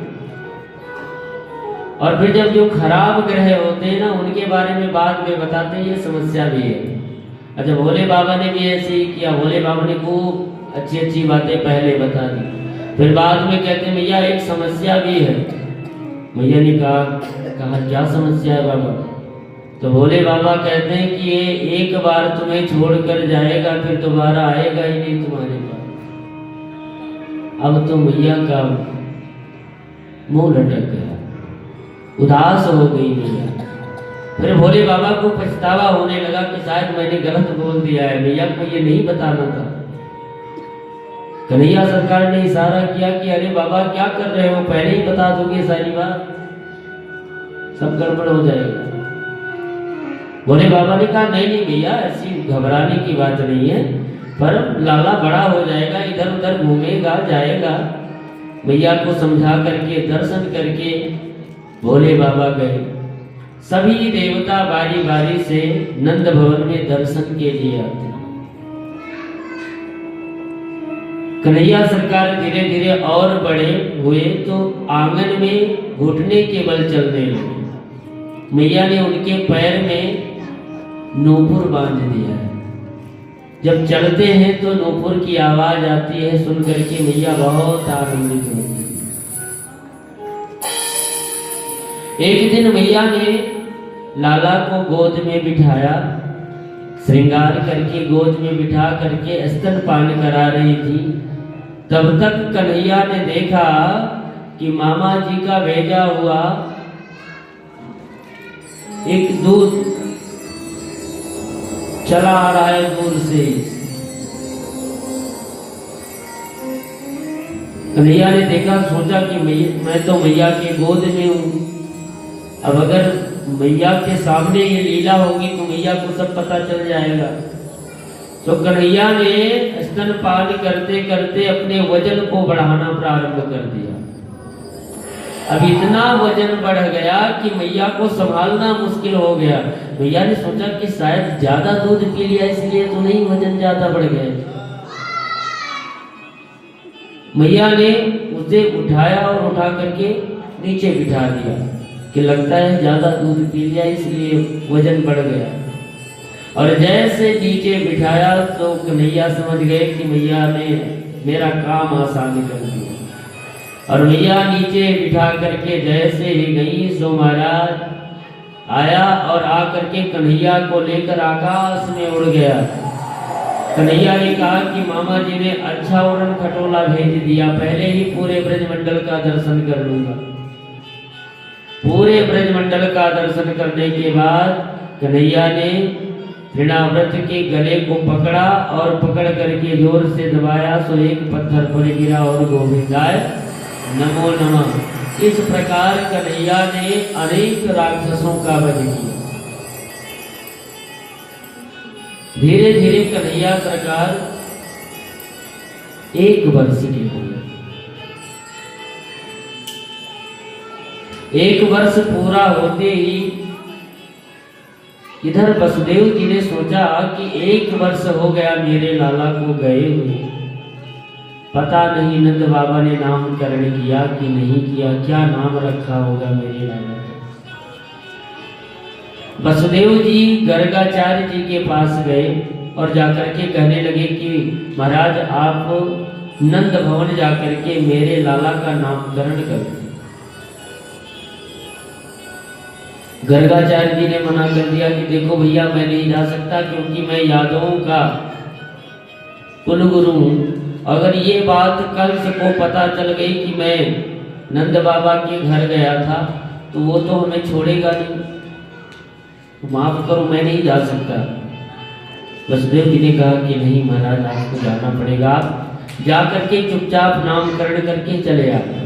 और फिर जब जो खराब ग्रह होते हैं ना, उनके बारे में बाद में बताते हैं। ये समस्या भी है। अच्छा, भोले बाबा ने भी ऐसे ही किया। भोले बाबा ने खूब अच्छी अच्छी बातें पहले बता दी, फिर बाद में कहते हैं, भैया एक समस्या भी है। मैया ने कहा क्या समस्या है बाबा? तो भोले बाबा कहते हैं कि ये एक बार तुम्हें छोड़कर जाएगा, फिर दोबारा आएगा ही नहीं तुम्हारे पास। अब तो मैया का मुंह लटक गया, उदास हो गई मैया। फिर भोले बाबा को पछतावा होने लगा कि शायद मैंने गलत बोल दिया है, मैया को ये नहीं बताना था। कन्हैया सरकार ने इशारा किया कि अरे बाबा क्या कर रहे हो, पहले ही बता दोगे सारी बात, सब गड़बड़ हो जाएगा। भोले बाबा ने कहा, नहीं नहीं भैया, ऐसी घबराने की बात नहीं है, पर लाला बड़ा हो जाएगा, इधर उधर घूमेगा जाएगा। मैया को समझा करके दर्शन करके भोले बाबा गए। सभी देवता बारी बारी से नंद भवन में दर्शन के लिए आते। कन्हैया सरकार धीरे धीरे और बड़े हुए तो आंगन में घुटने के बल चलने लगे। मैया ने उनके पैर में नूपुर बांध दिया है। जब चलते हैं तो नूपुर की आवाज आती है, सुन करके मैया बहुत आनंदित होती है। एक दिन मैया ने लाला को गोद में बिठाया, श्रृंगार करके गोद में बिठा करके स्तनपान करा रही थी। तब तक कन्हैया ने देखा कि मामा जी का भेजा हुआ एक दूध चला आ रहा है दूर से। कन्हैया ने देखा, सोचा कि मैं तो मैया के गोद में हूं, अब अगर मैया के सामने ये लीला होगी तो मैया को सब पता चल जाएगा। तो कन्हैया ने स्तनपान करते करते अपने वजन को बढ़ाना प्रारंभ कर दिया। अब इतना वजन बढ़ गया कि मैया को संभालना मुश्किल हो गया। मैया ने सोचा कि शायद ज्यादा दूध पी लिया, इसलिए तो नहीं वजन ज्यादा बढ़ गया। मैया ने उसे उठाया और उठा करके नीचे बिठा दिया कि लगता है ज्यादा दूध पी लिया, इसलिए वजन बढ़ गया। और जैसे नीचे बिठाया तो कन्हैया समझ गए कि मैया ने मेरा काम आसान कर दिया। और मैया नीचे बिठा करके जैसे ही गई सो महाराज आया और आकर के कन्हैया को लेकर आकाश में उड़ गया। कन्हैया ने कहा कि मामा जी ने अच्छा उड़न खटोला भेज दिया, पहले ही पूरे ब्रजमंडल का दर्शन कर लूंगा। पूरे ब्रजमंडल का दर्शन करने के बाद कन्हैया ने तृणाव्रत के गले को पकड़ा और पकड़ करके जोर से दबाया, सो एक पत्थर पर गिरा और गोविंदाय नमो नमः इस प्रकार कन्हैया ने अनेक राक्षसों का वध किया। धीरे धीरे कन्हैया सरकार 1 वर्ष के हो गए। 1 वर्ष पूरा होते ही इधर वसुदेव जी ने सोचा कि 1 वर्ष हो गया मेरे लाला को गए हुए, पता नहीं नंद बाबा ने नामकरण किया कि नहीं किया, क्या नाम रखा होगा मेरे लाला का। वसुदेव जी गर्गाचार्य जी के पास गए और जाकर के कहने लगे कि महाराज आप नंद भवन जाकर के मेरे लाला का नामकरण कर दो। गर्गाचार्य जी ने मना कर दिया कि देखो भैया मैं नहीं जा सकता, क्योंकि मैं यादवों का कुलगुरु हूं। अगर ये बात कंस को पता चल गई कि मैं नंद बाबा के घर गया था तो वो तो हमें छोड़ेगा नहीं, माफ करो मैं नहीं जा सकता। वसुदेव जी ने कहा कि नहीं महाराज आपको जाना पड़ेगा, जाकर के चुपचाप नामकरण करके चले आए।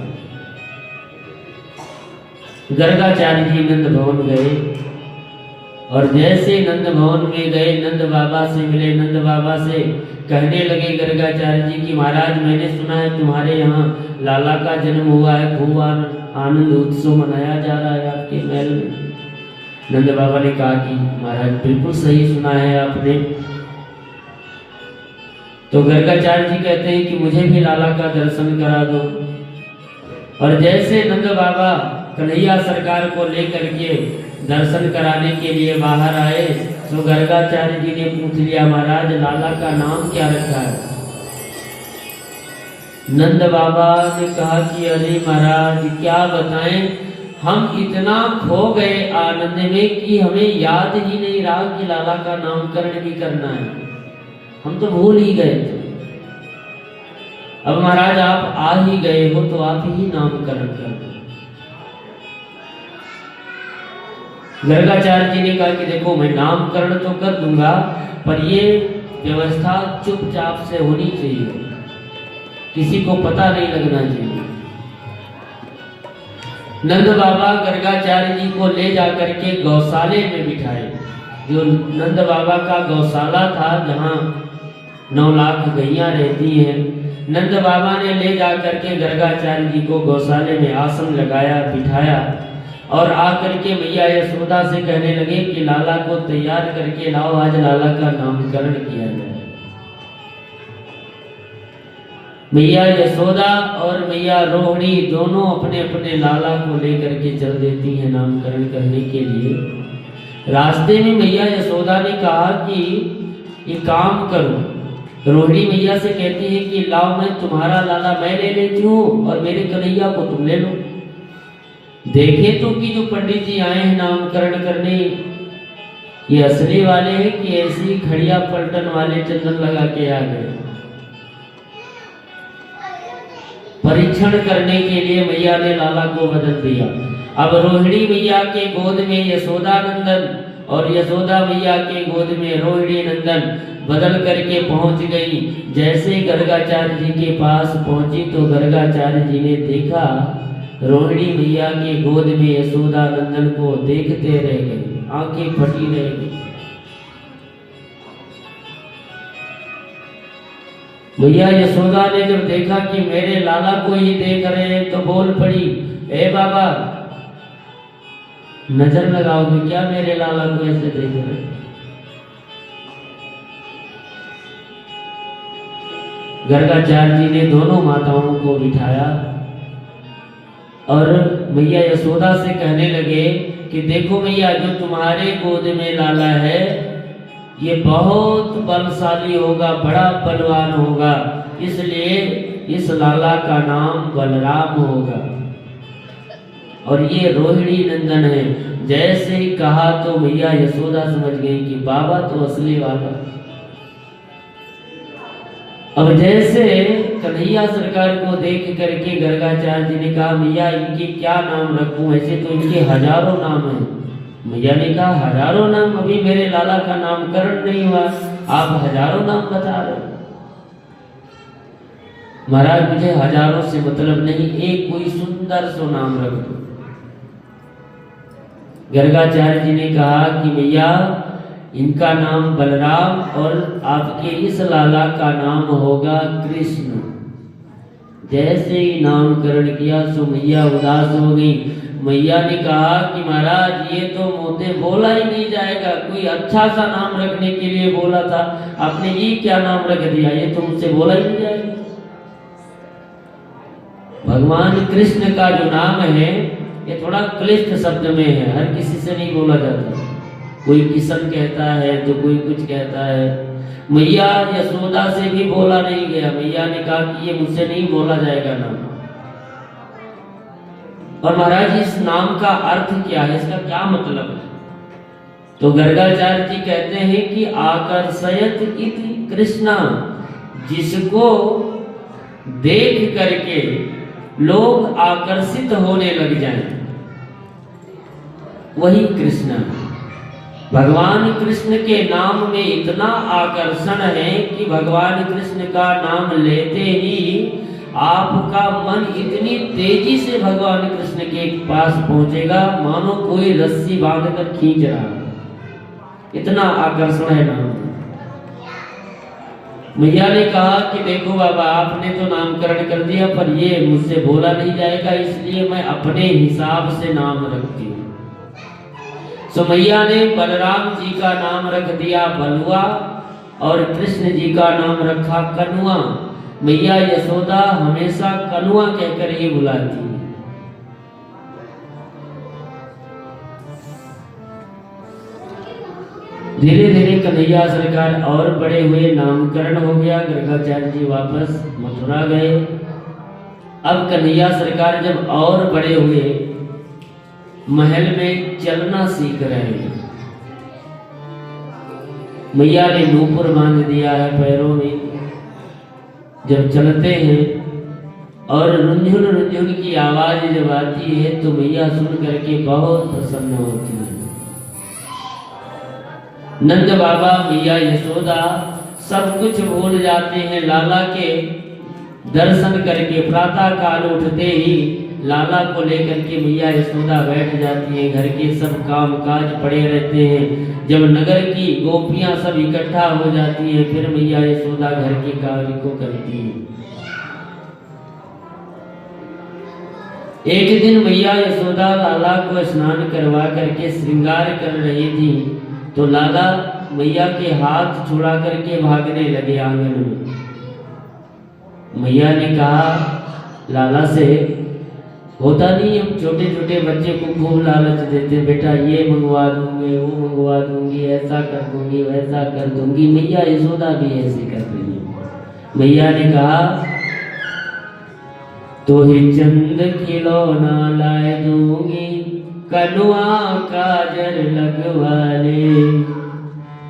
गर्गाचार्य जी नंद भवन गए और जैसे नंद भवन में गए नंद बाबा से मिले। नंद बाबा से कहने लगे गर्गाचार्य जी कि महाराज मैंने सुना है तुम्हारे यहाँ लाला का जन्म हुआ है, खूब आनंद उत्सव मनाया जा रहा है आपके महल में। नंद बाबा ने कहा कि महाराज बिल्कुल सही सुना है आपने। तो गर्गाचार्य जी कहते हैं कि मुझे भी लाला का दर्शन करा दो। और जैसे नंद बाबा कन्हैया सरकार को लेकर के दर्शन कराने के लिए बाहर आए तो गर्गाचार्य जी ने पूछ लिया महाराज लाला का नाम क्या रखा है। नंद बाबा ने कहा कि अरे महाराज क्या बताएं, हम इतना खो गए आनंद में कि हमें याद ही नहीं रहा कि लाला का नामकरण भी करना है, हम तो भूल ही गए थे। अब महाराज आप आ ही गए हो तो आप ही नामकरण कर दो। गर्गाचार्य जी ने कहा कि देखो मैं नामकरण तो कर दूंगा पर ये व्यवस्था चुपचाप से होनी चाहिए, किसी को पता नहीं लगना चाहिए। नंद बाबा गर्गाचार्य जी को ले जाकर के गौशाले में बिठाए। जो नंद बाबा का गौशाला था जहाँ 9 लाख गैया रहती हैं, नंद बाबा ने ले जाकर के गर्गाचार्य जी को गौशाले में आसन लगाया, बिठाया और आकर के मैया यशोदा से कहने लगे कि लाला को तैयार करके लाओ, आज लाला का नामकरण किया जाए। मैया यशोदा और मैया रोहिणी दोनों अपने अपने लाला को लेकर के चल देती हैं नामकरण करने के लिए। रास्ते में मैया यशोदा ने कहा कि ये काम करो। रोहिणी मैया से कहती है कि लाओ मैं तुम्हारा लाला मैं ले लेती हूँ और मेरे कन्हैया को तुम ले लो। देखे तो कि जो पंडित जी आए हैं नामकरण करने ये असली वाले हैं कि ऐसी खड़िया पलटन वाले चंदन लगा के आ गए। परीक्षण करने के लिए मैया ने लाला को बदल दिया। अब रोहिणी मैया के गोद में यशोदा नंदन और यशोदा मैया के गोद में रोहिणी नंदन बदल करके पहुंच गई। जैसे गर्गाचार्य जी के पास पहुंची तो गर्गाचार्य जी ने देखा रोहिणी मैया के गोद में यशोदा नंदन को देखते रह गए, आंखें फटी रह गई। मैया यशोदा ने जब देखा कि मेरे लाला को ही देख रहे हैं तो बोल पड़ी, ए बाबा नजर लगाओगे क्या मेरे लाला को ऐसे देख रहे। गर्गाचार्य जी ने दोनों माताओं को बिठाया और मैया यशोदा से कहने लगे कि देखो मैया जो तुम्हारे गोद में लाला है ये बहुत बलशाली होगा, बड़ा बलवान होगा, इसलिए इस लाला का नाम बलराम होगा और ये रोहिणी नंदन है। जैसे ही कहा तो मैया यशोदा समझ गई कि बाबा तो असली वाला। अब जैसे कन्हैया सरकार को देख करके गर्गाचार्य जी ने कहा मैया इनके क्या नाम रखूं, ऐसे तो इनके हजारों नाम हैं। मैया ने कहा हजारों नाम, अभी मेरे लाला का नामकरण नहीं हुआ, आप हजारों नाम बता रहे। महाराज मुझे हजारों से मतलब नहीं, एक कोई सुंदर सो नाम रख दो। गर्गाचार्य जी ने कहा कि भैया इनका नाम बलराम और आपके इस लाला का नाम होगा कृष्ण। जैसे ही नामकरण किया सो मैया उदास हो गई। मैया ने कहा कि महाराज ये तो मोते बोला ही नहीं जाएगा, कोई अच्छा सा नाम रखने के लिए बोला था, आपने ये क्या नाम रख दिया, ये तो मुझसे बोला ही नहीं जाएगा। भगवान कृष्ण का जो नाम है ये थोड़ा क्लिष्ट शब्द में है, हर किसी से नहीं बोला जाता। कोई किशन कहता है तो कोई कुछ कहता है। मैया यशोदा से भी बोला नहीं गया। मैया ने कहा कि ये मुझसे नहीं बोला जाएगा नाम। और महाराज इस नाम का अर्थ क्या है, इसका क्या मतलब है? तो गर्गाचार्य जी कहते हैं कि आकर्षयत इति कृष्णा, जिसको देख करके लोग आकर्षित होने लग जाएं, वही कृष्ण। भगवान कृष्ण के नाम में इतना आकर्षण है कि भगवान कृष्ण का नाम लेते ही आपका मन इतनी तेजी से भगवान कृष्ण के पास पहुंचेगा मानो कोई रस्सी बांधकर खींच रहा है, इतना आकर्षण है नाम। मैया ने कहा कि देखो बाबा आपने तो नामकरण कर दिया पर ये मुझसे बोला नहीं जाएगा, इसलिए मैं अपने हिसाब से नाम रखती हूँ। तो मैया ने बलराम जी का नाम रख दिया बलुआ और कृष्ण जी का नाम रखा कनुआ। मैया यशोदा हमेशा कनुआ कहकर ही बुलाती है। धीरे धीरे कन्हैया सरकार और बड़े हुए, नामकरण हो गया। गर्गाचार्य जी वापस मथुरा गए। अब कन्हैया सरकार जब और बड़े हुए, महल में चलना सीख रहे हैं। मैया ने नूपुर बांध दिया है पैरों में। जब चलते हैं और रुंझुन रुंझुन की आवाज जब आती है तो मैया सुन करके बहुत प्रसन्न होती है। नंद बाबा मैया यशोदा सब कुछ भूल जाते हैं। लाला के दर्शन करके प्रातः काल उठते ही लाला को लेकर के मैया यशोदा बैठ जाती है। घर के सब काम काज पड़े रहते हैं। जब नगर की गोपियां सब इकट्ठा हो जाती हैं फिर मैया यशोदा घर के कार्य को करती है। एक दिन मैया यशोदा लाला को स्नान करवा करके श्रृंगार कर रही थी तो लाला मैया के हाथ छुड़ा करके भागने लगे आंगन में। मैया ने कहा लाला से, होता नहीं हम छोटे छोटे बच्चे को खूब लालच देते, बेटा ये मंगवा दूंगी वो मंगवा दूंगी, ऐसा कर दूंगी वैसा कर दूंगी। मैया यशोदा भी ऐसे कर रही है। मैया ने कहा तो ही चंद खिलौना लाए दूंगी, कनुआ काजल लगवा ले,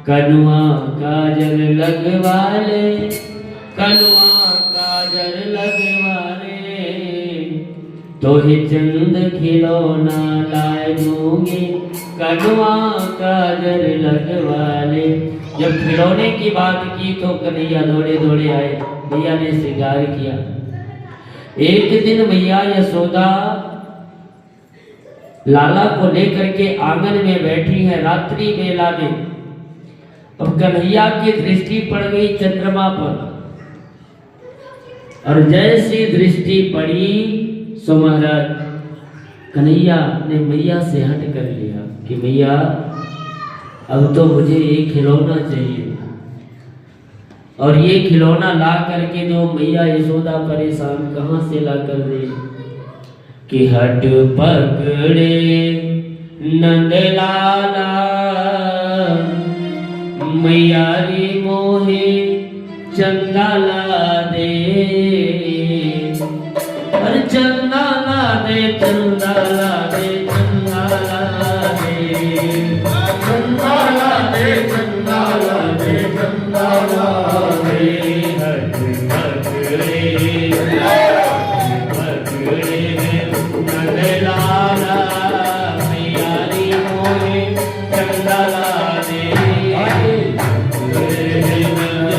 कनुआ काजल लगवा ले, कनुआ काजल लगवा ले, तो ही चंद खिलौना लाए दूंगी, कनुआ काजल लगवा ले। जब खिलौने की बात की तो कन्हैया दौड़े दौड़े आए। मैया ने श्रृंगार किया। एक दिन मैया यशोदा लाला को लेकर के आंगन में बैठी है रात्रि बेला में। अब कन्हैया की दृष्टि पड़ गई चंद्रमा पर और जैसी दृष्टि पड़ी सो महाराज कन्हैया ने मैया से हट कर लिया कि मैया अब तो मुझे एक खिलौना चाहिए। और ये खिलौना ला करके जो मैया यशोदा परेशान कहाँ से ला कर दे कि हट पकड़े नंदलाला मैया रे मोहे चंदा ला दे, अरे चंदा ला दे, चंदा ला दे, चंदा ला दे, चंदा ला दे, चंदा ला दे, चंदा ला दे। हट पकड़े पकड़े नंदलाला मैया रे मोहे चंदा ला दे,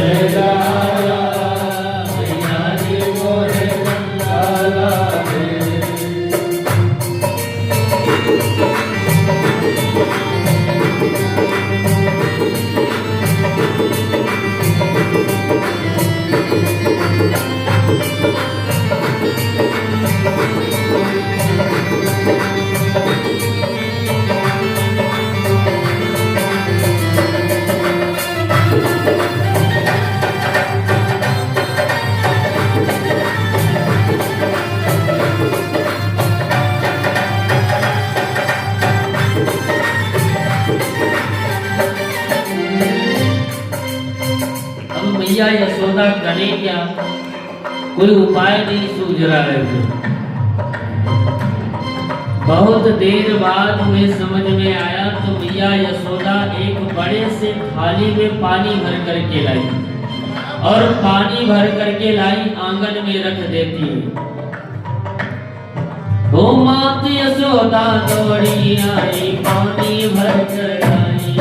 नंदलाला मैया रे मोहे मैया यशोदा करें क्या, कोई उपाय नहीं सूझ रहा है। बहुत देर बाद उन्हें समझ में आया तो मैया यशोदा एक बड़े से थाली में पानी भर करके लाई और पानी भर करके लाई आंगन में रख देती है। ओ मात यशोदा दौड़ी आई पानी भर कर लाई,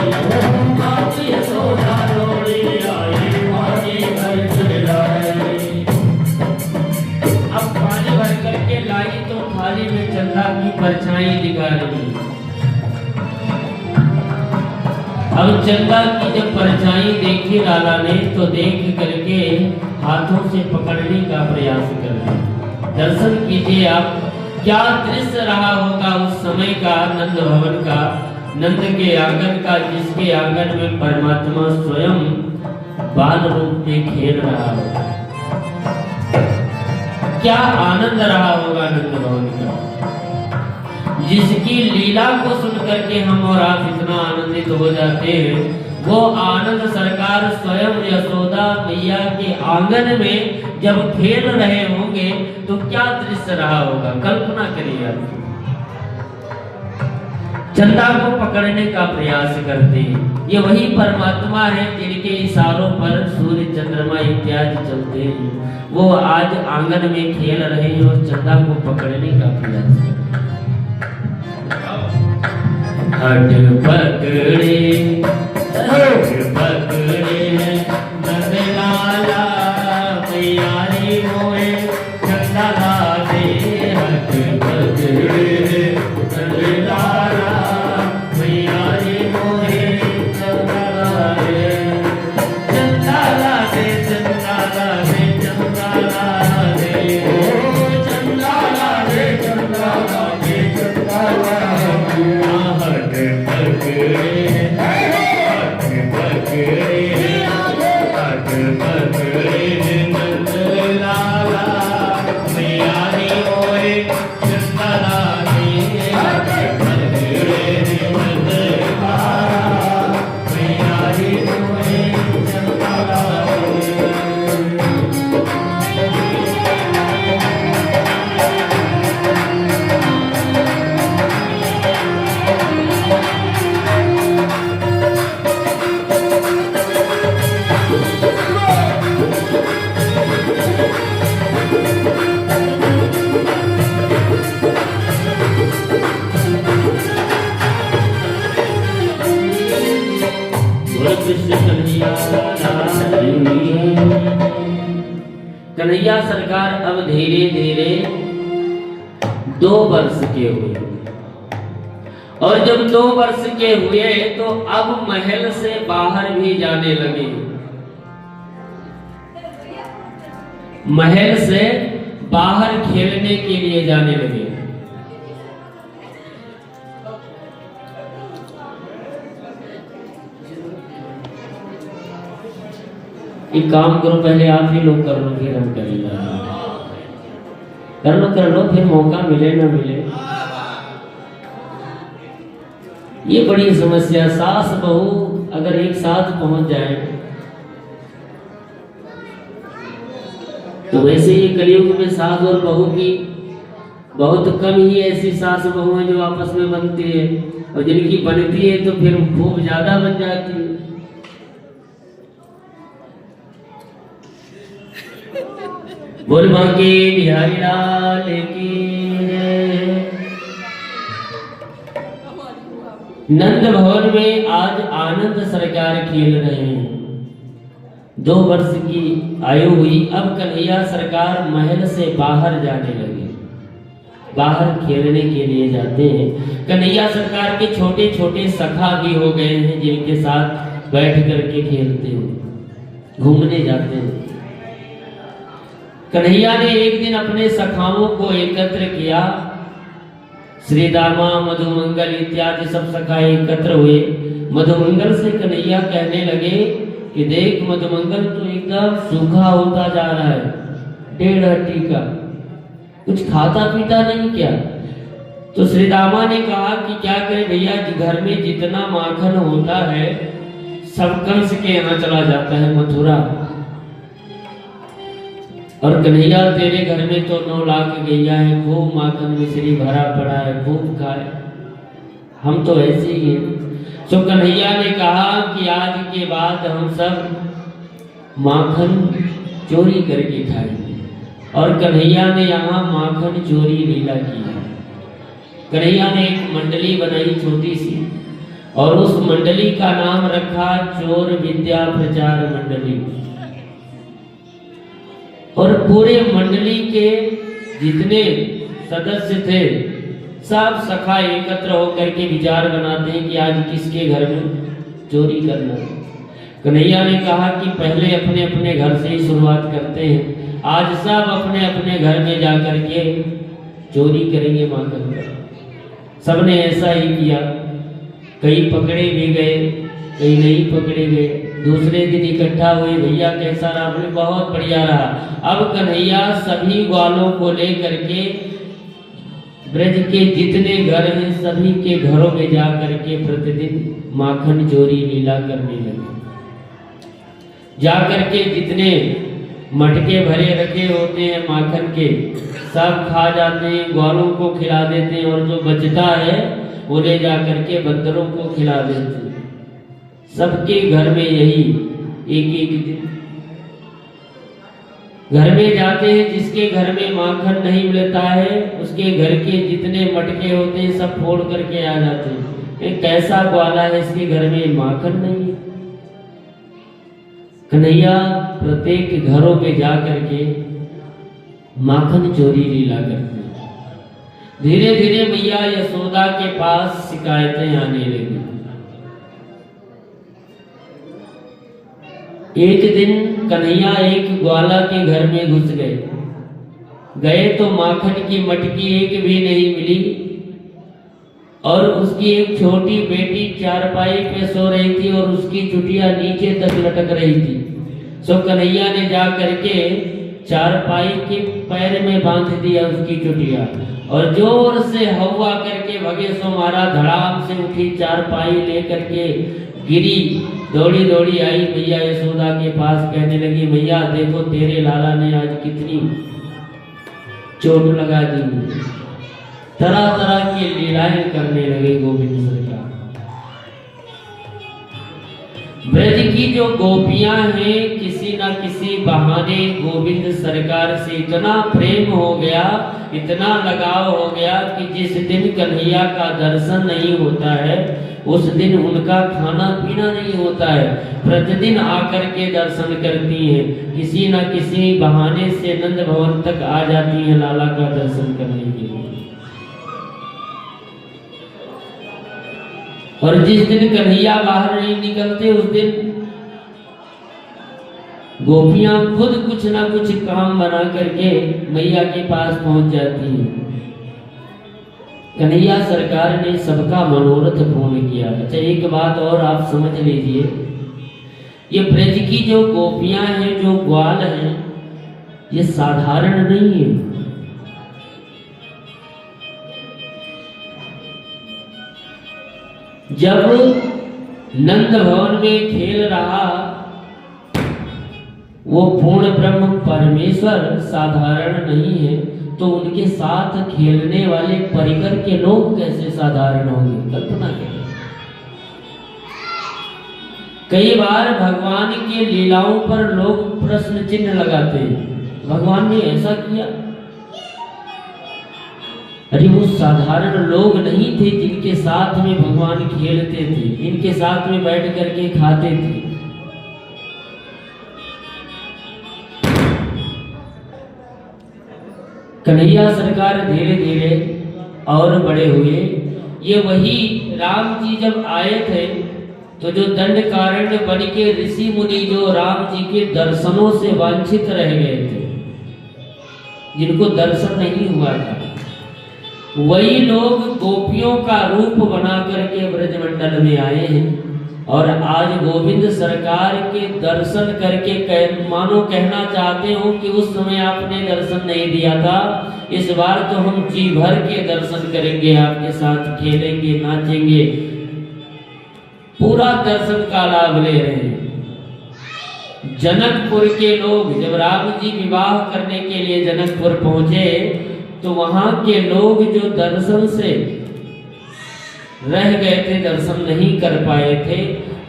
मात यशोदा दौड़ी आई पानी भर कर लाई। अब पानी भर करके लाई तो थाली में चंदा की परछाई दिखा रही। अब चंदा की जब परछाई देखी लाला ने तो देख करके हाथों से पकड़ने का प्रयास कर रहे। दर्शन कीजिए आप, क्या दृश्य रहा होगा उस समय का नंद भवन का, नंद के आंगन का, जिसके आंगन में परमात्मा स्वयं बाल रूप में खेल रहा होगा। क्या आनंद रहा होगा नंद भवन का, जिसकी लीला को सुन करके हम और आप इतना आनंदित हो जाते हैं। वो आनंद सरकार स्वयं यशोदा मैया के आंगन में जब खेल रहे होंगे तो क्या दृश्य रहा होगा, कल्पना करिए आप। चंदा को पकड़ने का प्रयास करते हैं, ये वही परमात्मा है जिनके इशारों पर सूर्य चंद्रमा इत्यादि चलते हैं। वो आज आंगन में खेल रहे हैं और चंदा को पकड़ने का प्रयास करते हैं। हट पकड़े नंद लाला मैया रे मोए चंदा लाले, हट पकड़े नंद लाला मैया रे मोए चंदा लाले, चंदा लाले चंदा लाले चंदा लाले, ओ चंदा लाले चंदा लाले चंदा लाले। कन्हैया सरकार अब धीरे धीरे 2 वर्ष के हुए और जब 2 वर्ष के हुए तो अब महल से बाहर भी जाने लगे। महल से बाहर खेलने के लिए जाने लगे। एक काम करो, पहले आप ही लोग कर लो फिर हम करेंगे। कर लो फिर मौका मिले ना मिले। ये बड़ी समस्या, सास बहू अगर एक साथ पहुंच जाए तो वैसे ये कलयुग में सास और बहू की बहुत कम ही ऐसी सास बहू है जो आपस में बनती है, और जिनकी बनती है तो फिर खूब ज्यादा बन जाती है। बोल बांके बिहारी लाल की जय। नंद भवन में आज आनंद सरकार खेल रहे हैं। 2 वर्ष की आयु हुई, अब कन्हैया सरकार महल से बाहर जाने लगे, बाहर खेलने के लिए जाते हैं। कन्हैया सरकार के छोटे छोटे सखा भी हो गए हैं जिनके साथ बैठ करके खेलते हैं, घूमने जाते हैं। कन्हैया ने एक दिन अपने सखाओं को एकत्र किया, श्री दामा मधुमंगल इत्यादि सब सखा एकत्र हुए। मधुमंगल से कन्हैया कहने लगे कि देख मधुमंगल तो एकदम सूखा होता जा रहा है, 1.5 हड्डी का, कुछ खाता पीता नहीं क्या? तो श्री दामा ने कहा कि क्या करें भैया, घर में जितना माखन होता है सब कंस के यहाँ चला जाता है मथुरा, और कन्हैया तेरे घर में तो 9 लाख गैया है, खूब माखन मिश्री भरा पड़ा है, खूब खाए, हम तो ऐसे ही हैं। तो कन्हैया ने कहा कि आज के बाद हम सब माखन चोरी करके खाएंगे। और कन्हैया ने यहाँ माखन चोरी लीला की है। कन्हैया ने एक मंडली बनाई छोटी सी, और उस मंडली का नाम रखा चोर विद्या प्रचार मंडली। और पूरे मंडली के जितने सदस्य थे सब सखा एकत्र होकर के विचार बनाते हैं कि आज किसके घर में चोरी करना है। कन्हैया ने कहा कि पहले अपने अपने घर से ही शुरुआत करते हैं। आज सब अपने अपने घर में जाकर के चोरी करेंगे माखन का। सबने ऐसा ही किया। कई पकड़े भी गए, कई नहीं पकड़े गए। दूसरे दिन इकट्ठा हुए, भैया कैसा रहा? बोले बहुत बढ़िया रहा। अब कन्हैया सभी ग्वालों को लेकर के ब्रज के जितने घर हैं सभी के घरों में जा करके प्रतिदिन माखन चोरी लीला करने लगे। जा करके जितने मटके भरे रखे होते हैं माखन के सब खा जाते हैं, ग्वालों को खिला देते हैं, और जो बचता है वो ले जा करके बंदरों को खिला देते हैं। सबके घर में यही एक एक दिन घर में जाते हैं। जिसके घर में माखन नहीं मिलता है उसके घर के जितने मटके होते हैं सब फोड़ करके आ जाते हैं। एक कैसा ग्वाला है इसके घर में माखन नहीं है। कन्हैया प्रत्येक घरों में जा करके माखन चोरी लीला करते हैं। धीरे धीरे मैया यशोदा के पास शिकायतें आने लगी। एक दिन कन्हैया एक ग्वाला के घर में घुस गए तो माखन की मटकी एक भी नहीं मिली, और उसकी एक छोटी बेटी चारपाई पे सो रही थी और उसकी चुटिया नीचे तक लटक रही थी। सो कन्हैया ने जा करके चारपाई के पैर में बांध दिया उसकी चुटिया, और जोर से हवा करके भगे सो मारा। धड़ाम से उठी चारपाई लेकर के गिरी, दौड़ी दौड़ी आई मैया यशोदा के पास, कहने लगी मैया देखो तेरे लाला ने आज कितनी चोट लगा दी। तरह तरह की लीलाएं करने लगे गोविंद सरकार। ब्रज की जो गोपियां हैं किसी न किसी बहाने गोविंद सरकार से इतना प्रेम हो गया, इतना लगाव हो गया कि जिस दिन कन्हैया का दर्शन नहीं होता है उस दिन उनका खाना पीना नहीं होता है। प्रतिदिन आकर के दर्शन करती हैं, किसी न किसी बहाने से नंद भवन तक आ जाती हैं लाला का दर्शन करने के लिए। और जिस दिन कन्हैया बाहर नहीं निकलते उस दिन गोपियां खुद कुछ ना कुछ काम बना करके मैया के पास पहुंच जाती हैं। कन्हैया सरकार ने सबका मनोरथ पूर्ण किया। अच्छा एक बात और आप समझ लीजिए, ये ब्रज की जो गोपियां हैं, जो ग्वाल हैं, ये साधारण नहीं है। जब नंद भवन में खेल रहा वो पूर्ण ब्रह्म परमेश्वर साधारण नहीं है, तो उनके साथ खेलने वाले परिकर के लोग कैसे साधारण होंगे? कल्पना करें। कई बार भगवान के लीलाओं पर लोग प्रश्न चिन्ह लगाते हैं, भगवान ने ऐसा किया? अरे वो साधारण लोग नहीं थे जिनके साथ में भगवान खेलते थे, इनके साथ में बैठ करके खाते थे। कन्हैया सरकार धीरे धीरे और बड़े हुए। ये वही राम जी जब आए थे तो जो दंडकारण्य बन के ऋषि मुनि जो राम जी के दर्शनों से वांछित रह गए थे, जिनको दर्शन नहीं हुआ था, वही लोग गोपियों का रूप बना करके ब्रजमंडल में आए हैं। और आज गोविंद सरकार के दर्शन करके मानो कहना चाहते हो कि उस समय आपने दर्शन नहीं दिया था, इस बार तो हम जी भर के दर्शन करेंगे, आपके साथ खेलेंगे, नाचेंगे, पूरा दर्शन का लाभ ले रहे हैं। जनकपुर के लोग जब राम जी विवाह करने के लिए जनकपुर पहुंचे तो वहां के लोग जो दर्शन से रह गए थे, दर्शन नहीं कर पाए थे,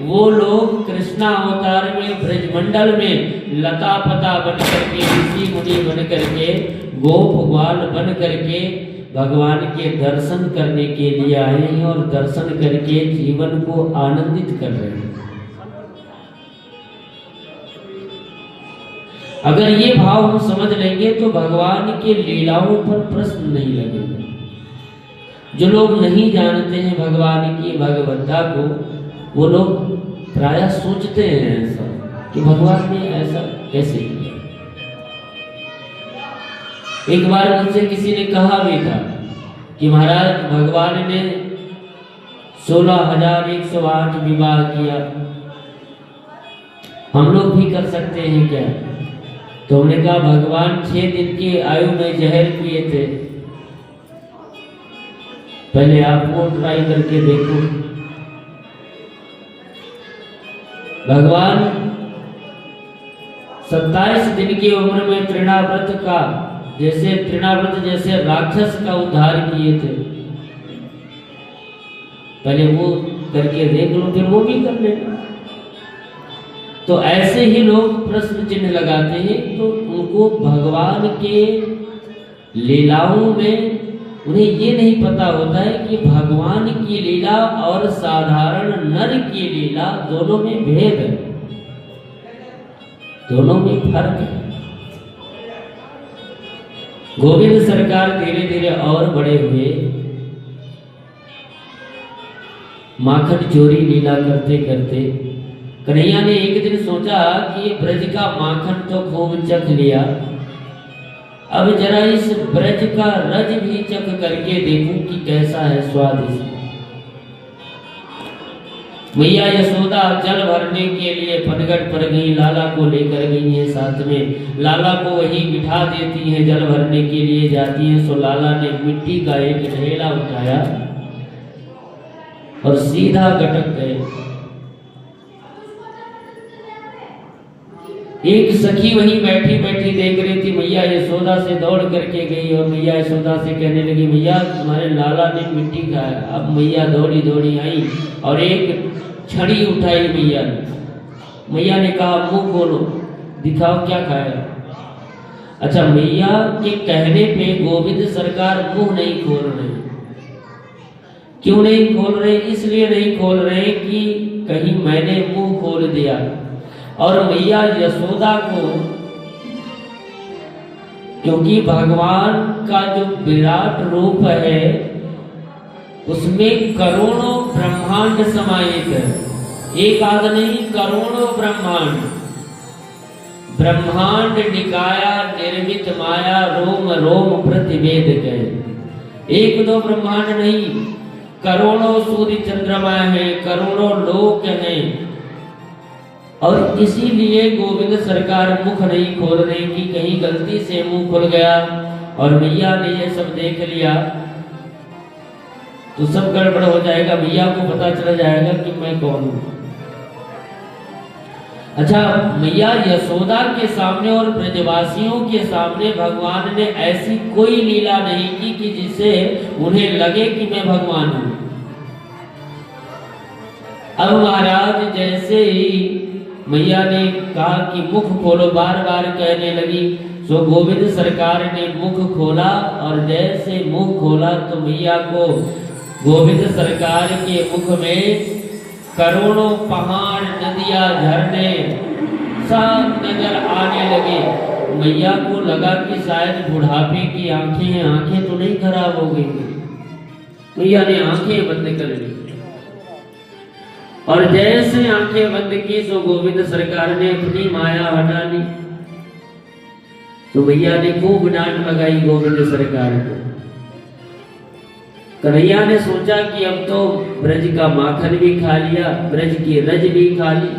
वो लोग कृष्णा अवतार में ब्रजमंडल में लता पता बन करके, ऋषि मुनि बन करके, गोप ग्वाल बन करके भगवान के दर्शन करने के लिए आए हैं और दर्शन करके जीवन को आनंदित कर रहे हैं। अगर ये भाव हम समझ लेंगे तो भगवान के लीलाओं पर प्रश्न नहीं लगेगा। जो लोग नहीं जानते हैं भगवान की भगवत्ता को, वो लोग प्रायः सोचते हैं ऐसा कि भगवान ने ऐसा कैसे किया। एक बार मुझसे किसी ने कहा भी था कि महाराज भगवान ने 16,108 विवाह किया, हम लोग भी कर सकते हैं क्या? तो हमने कहा भगवान 6 दिन की आयु में जहर पिए थे, पहले आप वो ट्राई करके देखो। भगवान 27 दिन की उम्र में तृणाव्रत का जैसे राक्षस का उद्धार किए थे, पहले वो करके देख लो, फिर वो भी कर लेना। तो ऐसे ही लोग प्रश्न चिन्ह लगाते हैं, तो उनको भगवान के लीलाओं में उन्हें ये नहीं पता होता है कि भगवान की लीला और साधारण नर की लीला दोनों में भेद है, दोनों में फर्क है। गोविंद सरकार धीरे धीरे और बड़े हुए, माखन चोरी लीला करते करते कन्हैया ने एक दिन सोचा कि ब्रज का माखन तो खूब चख लिया, अब जरा इस ब्रज का रज भी चख करके देखूं कि कैसा है स्वाद इसका। मैया यशोदा जल भरने के लिए पनगढ़ पर गई, लाला को लेकर गई है साथ में, लाला को वही बिठा देती है, जल भरने के लिए जाती है। सो लाला ने मिट्टी का एक ढेला उठाया और सीधा गटक गए। एक सखी वहीं बैठी बैठी देख रही थी, मैया यशोदा से दौड़ करके गई और मैया यशोदा से कहने लगी, मैया तुम्हारे लाला ने मिट्टी खाया। अब मैया दौड़ी दौड़ी आई और एक छड़ी उठाई मैया ने। मैया ने कहा मुंह खोलो, दिखाओ क्या खाया। अच्छा, मैया के कहने पे गोविंद सरकार मुंह नहीं खोल रहे। क्यों नहीं खोल रहे? इसलिए नहीं खोल रहे कि कहीं मैंने मुंह खोल दिया। और मैया यशोदा को, क्योंकि भगवान का जो विराट रूप है उसमें करोड़ों ब्रह्मांड समाहित है, एक आध नहीं करोड़ों ब्रह्मांड। ब्रह्मांड निकाया निर्मित माया, रोम रोम प्रतिवेद गए। एक दो ब्रह्मांड नहीं, करोड़ों सूर्य चंद्रमा है, करोड़ों लोक हैं। और इसीलिए गोविंद सरकार मुख नहीं खोल रहे कि कहीं गलती से मुंह खुल गया और मैया ने ये सब देख लिया तो सब गड़बड़ हो जाएगा, मैया को पता चल जाएगा कि मैं कौन हूं। अच्छा, मैया यशोदा के सामने और ब्रजवासियों के सामने भगवान ने ऐसी कोई लीला नहीं की कि जिससे उन्हें लगे कि मैं भगवान हूं। अब महाराज जैसे ही मैया ने कहा कि मुख खोलो, बार बार कहने लगी, सो गोविंद सरकार ने मुख खोला और जैसे मुख खोला तो मैया को गोविंद सरकार के मुख में करोड़ों पहाड़, नदियां, झरने सब नजर आने लगे। मैया को लगा कि शायद बुढ़ापे की आंखें हैं, आंखें तो नहीं खराब हो गई। मैया ने आंखें बंद कर ली और जैसे आंखें बंद की सो गोविंद सरकार ने अपनी माया हटा ली। तो मैया ने खूब डांट लगाई गोविंद सरकार को। कन्हैया ने सोचा कि अब तो ब्रज का माखन भी खा लिया, ब्रज की रज भी खा ली।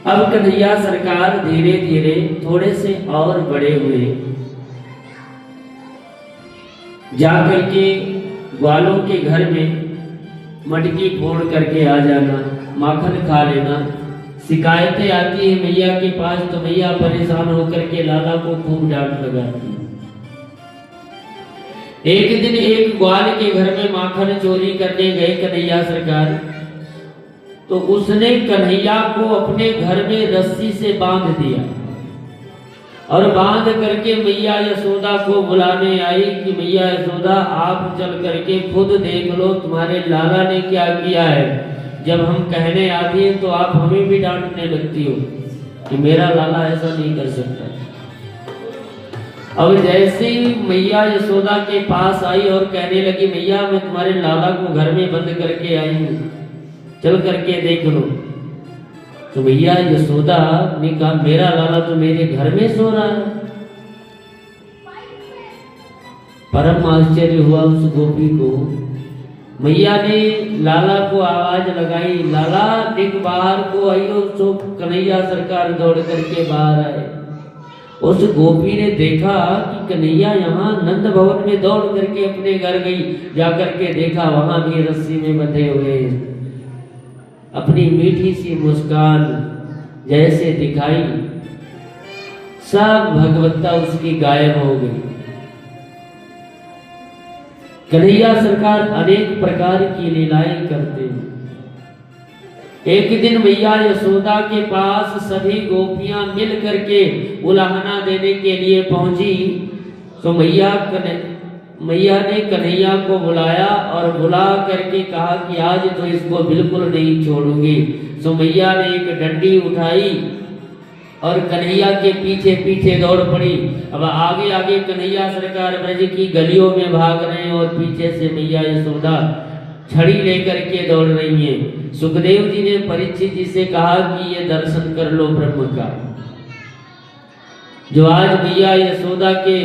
अब कन्हैया सरकार धीरे धीरे थोड़े से और बड़े हुए, जाकर के ग्वालों के घर में मटकी फोड़ करके आ जाना, माखन खा लेना, शिकायतें आती है मैया के पास, तो मैया परेशान होकर के लाला को खूब डांट लगाती है। एक दिन एक ग्वाल के घर में माखन चोरी करने गए कन्हैया सरकार, तो उसने कन्हैया को अपने घर में रस्सी से बांध दिया और बांध करके मैया यशोदा को बुलाने आई कि मैया यशोदा आप चल करके खुद देख लो तुम्हारे लाला ने क्या किया है। जब हम कहने आते हैं तो आप हमें भी डांटने लगती हो कि मेरा लाला ऐसा नहीं कर सकता। अब जैसे ही मैया यशोदा के पास आई और कहने लगी मैया मैं तुम्हारे लाला को घर में बंद करके आई हूँ, चल करके देख लो। तो मैया यशोदा ने कहा मेरा लाला तो मेरे घर में सो रहा है। परम आश्चर्य हुआ उस गोपी को। मैया ने लाला को आवाज लगाई, लाला देख बाहर को आइयो। तो कन्हैया सरकार दौड़ करके बाहर आए। उस गोपी ने देखा कि कन्हैया यहाँ नंद भवन में दौड़ करके अपने घर गई, जाकर के देखा वहां भी रस्सी में बंधे हुए। अपनी मीठी सी मुस्कान जैसे दिखाई, सब भगवत्ता उसकी गायब हो गई। कन्हैया सरकार अनेक प्रकार की लीलाएं करते हैं। एक दिन मैया यशोदा के पास सभी गोपियां मिल करके उलाहना देने के लिए पहुंची। तो मैया ने कन्हैया को बुलाया और बुला करके कहा कि आज तो इसको बिल्कुल नहीं छोड़ूंगी। तो मैया ने एक डंडी उठाई और कन्हैया के पीछे पीछे दौड़ पड़ी। अब आगे आगे कन्हैया सरकार ब्रज की गलियों में भाग रहे हैं और पीछे से मैया यशोदा छड़ी लेकर के दौड़ रही है। सुखदेव जी ने परीक्षित जी से कहा कि ये दर्शन कर लो ब्रह्म का, जो आज मैया यशोदा के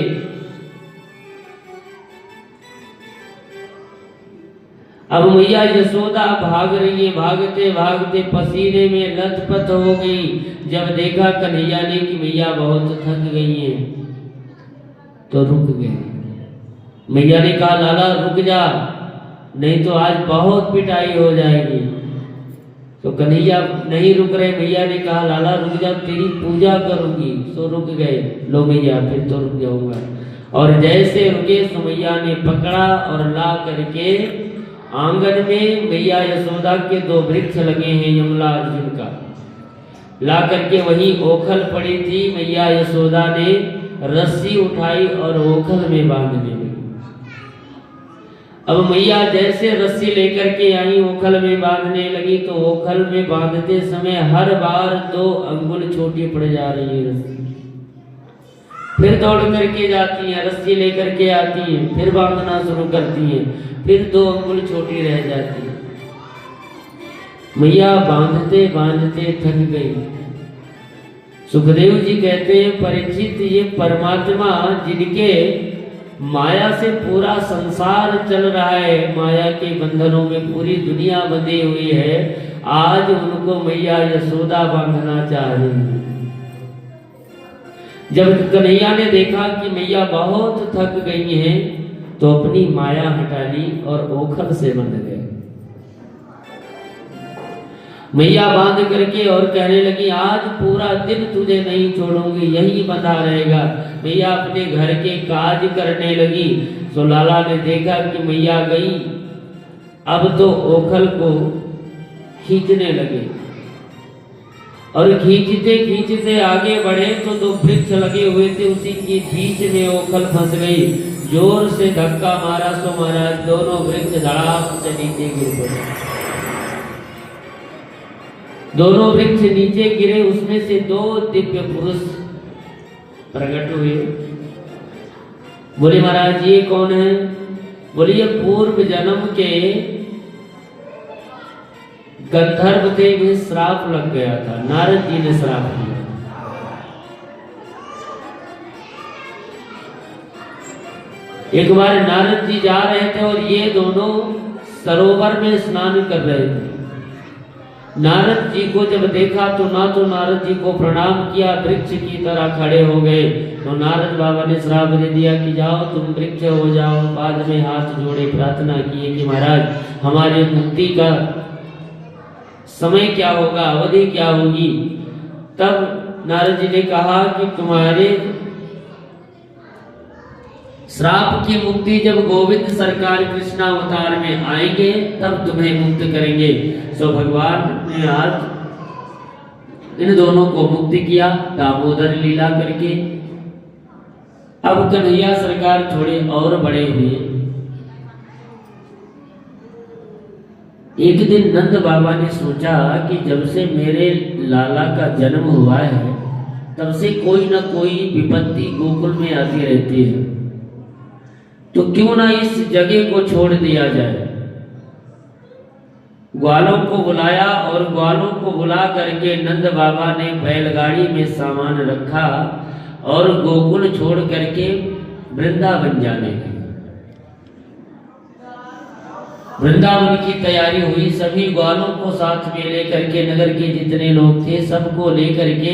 अब मैया यशोदा भाग रही है, भागते भागते पसीने में लथपथ हो गई। जब देखा कन्हैया ने कि मैया बहुत थक गई है तो रुक गए। मैया ने कहा लाला रुक जा, नहीं तो आज बहुत पिटाई हो जाएगी। तो कन्हैया नहीं रुक रहे। मैया ने कहा लाला रुक जा, तेरी पूजा करूंगी। तो रुक गए। लो मैया फिर तो रुक जाऊंगा। और जैसे रुके तो मैया ने पकड़ा और ला करके आंगन में मैया यशोदा के 2 वृक्ष लगे हैं यमला अर्जुन का, ला करके वहीं ओखल पड़ी थी। मैया यशोदा ने रस्सी उठाई और ओखल में बांधने लगी। अब मैया जैसे रस्सी लेकर के आई ओखल में बांधने लगी, तो ओखल में बांधते समय हर बार 2 अंगुल छोटी पड़ जा रही है रस्सी। फिर दौड़ करके जाती है, रस्सी लेकर के आती है, फिर बांधना शुरू करती है, फिर 2 अंगुल छोटी रह जाती है। मैया बांधते बांधते थक गई। सुखदेव जी कहते हैं परीक्षित ये परमात्मा जिनके माया से पूरा संसार चल रहा है, माया के बंधनों में पूरी दुनिया बंधी हुई है, आज उनको मैया यशोदा बांधना चाह रही है। जब कन्हैया ने देखा कि मैया बहुत थक गई हैं, तो अपनी माया हटा ली और ओखल से बंध गए। मैया बांध करके और कहने लगी आज पूरा दिन तुझे नहीं छोड़ूंगी, यही बंधा रहेगा। मैया अपने घर के काज करने लगी। तो लाला ने देखा कि मैया गई, अब तो ओखल को खींचने लगे और खींचते खींचते आगे बढ़े तो 2 वृक्ष लगे हुए थे, उसी के बीच में ओखल फंस गई। जोर से धक्का मारा तो महाराज दोनों वृक्ष धड़ाम से नीचे गिर पड़े। दोनों वृक्ष नीचे गिरे, उसमें से 2 दिव्य पुरुष प्रकट हुए। बोले महाराज ये कौन है? बोले ये पूर्व जन्म के गंधर्व थे, इन्हें श्राप लग गया था, नारद जी ने श्राप दिया। एक बार नारद जी जा रहे थे और ये दोनों सरोवर में स्नान कर रहे थे। नारद जी को जब देखा तो नारद जी को प्रणाम किया, वृक्ष की तरह खड़े हो गए। तो नारद बाबा ने श्राप दे दिया कि जाओ तुम वृक्ष हो जाओ। बाद में हाथ जोड़े प्रार्थना किए कि महाराज हमारे मुक्ति का समय क्या होगा, अवधि क्या होगी। तब नारद जी ने कहा कि तुम्हारे श्राप की मुक्ति जब गोविंद सरकार कृष्ण अवतार में आएंगे तब तुम्हें मुक्त करेंगे। सो भगवान ने आज इन दोनों को मुक्त किया दामोदर लीला करके। अब कन्हैया सरकार थोड़े और बड़े हुए। एक दिन नंद बाबा ने सोचा कि जब से मेरे लाला का जन्म हुआ है तब से कोई ना कोई विपत्ति गोकुल में आती रहती है, तो क्यों ना इस जगह को छोड़ दिया जाए। ग्वालों को बुलाया और ग्वालों को बुला करके नंद बाबा ने बैलगाड़ी में सामान रखा और गोकुल छोड़ करके वृंदावन जाने लगे। वृंदावन की तैयारी हुई। सभी ग्वालों को साथ में लेकर के नगर के जितने लोग थे सबको लेकर के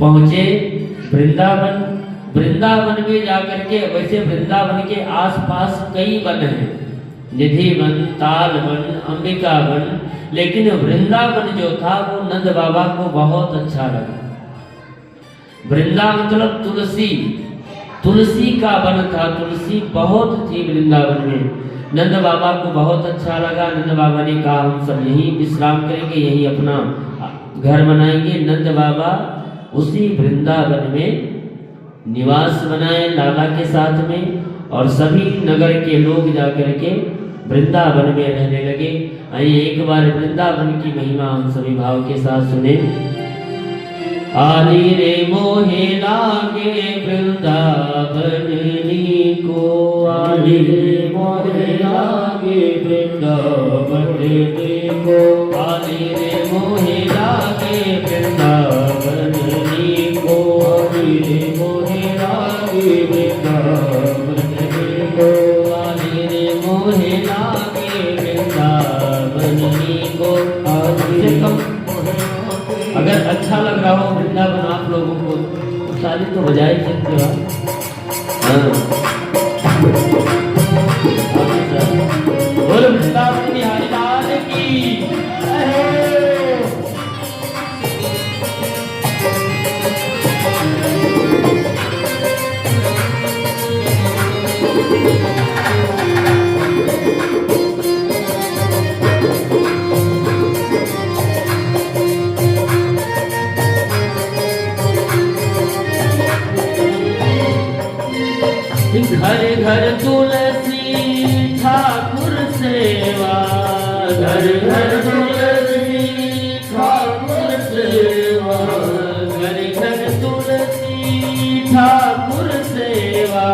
पहुंचे वृंदावन। वृंदावन में जाकर के, वैसे वृंदावन के आसपास कई वन हैं, निधि वन, ताल वन, अंबिका वन, लेकिन वृंदावन जो था वो नंद बाबा को बहुत अच्छा लगा। वृंदावन मतलब तुलसी का वन था, तुलसी बहुत थी वृंदावन में। नंद बाबा को बहुत अच्छा लगा। नंद बाबा ने कहा हम सब यहीं विश्राम करेंगे, यहीं अपना घर बनाएंगे। नंद बाबा उसी वृंदावन में निवास बनाए लाला के साथ में, और सभी नगर के लोग जाकर के वृंदावन में रहने लगे। आइए एक बार वृंदावन की महिमा हम सभी भाव के साथ सुने। आली रे मोहे लागे वृंदावन को, आली रे मोहे लागे वृंदावन को, आली रे मोहे लागे वृंदावन को, आली रे मोहे लागे वृंदावन को, आली रे मोहे लागे वृंदावन को। अगर अच्छा लग रहा हो वृंदावन आप लोगों को तो ताली तो बजाए सकते हो। बोल वृंदावन बिहारी लाल की। घर घर तुलसी ठाकुर सेवा, घर घर तुलसी ठाकुर सेवा, घर घर तुलसी ठाकुर सेवा,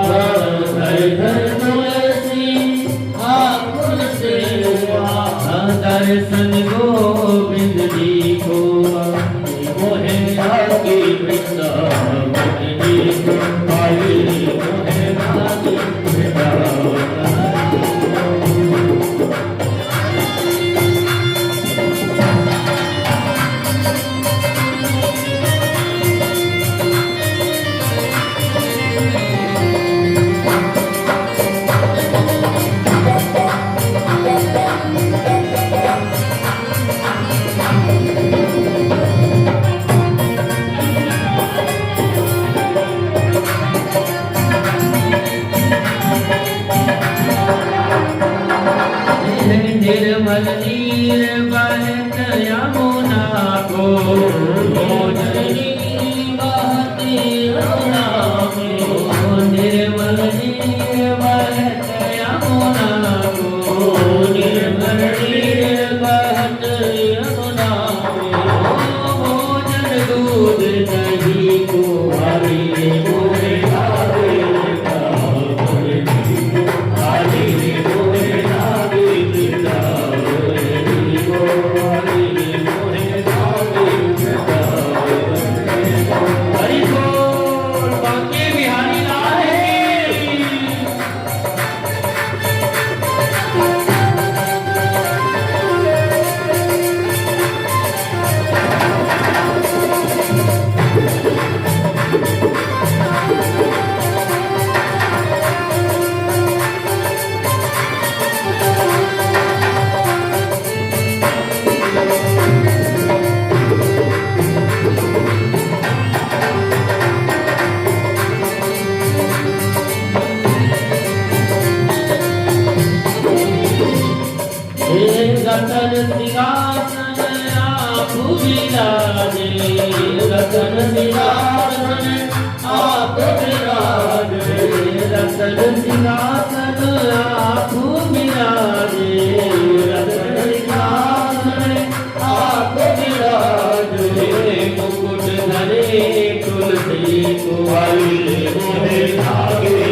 घर घर तुलसी ठाकुर सेवा। दर्शन गोविंद जी को मोहे लागे वृंदावन जी को, निर्मल नीर बहत यमुना को, मोजनी बहत यमुना को, निर्मल नीर बहत यमुना को, निर्मल नीर बहत यमुना को, भोजन दूध दही को, हरि मोहे लागे वृंदावन को, रतन सिंहासन आप विराजे, रतन सिंहासन आप विराजे, रतन सिंहासन आप विराजे, रतन सिंहासन आप विराजे, मुकुट धरे तुलसी कुंवरी मोहे लागे,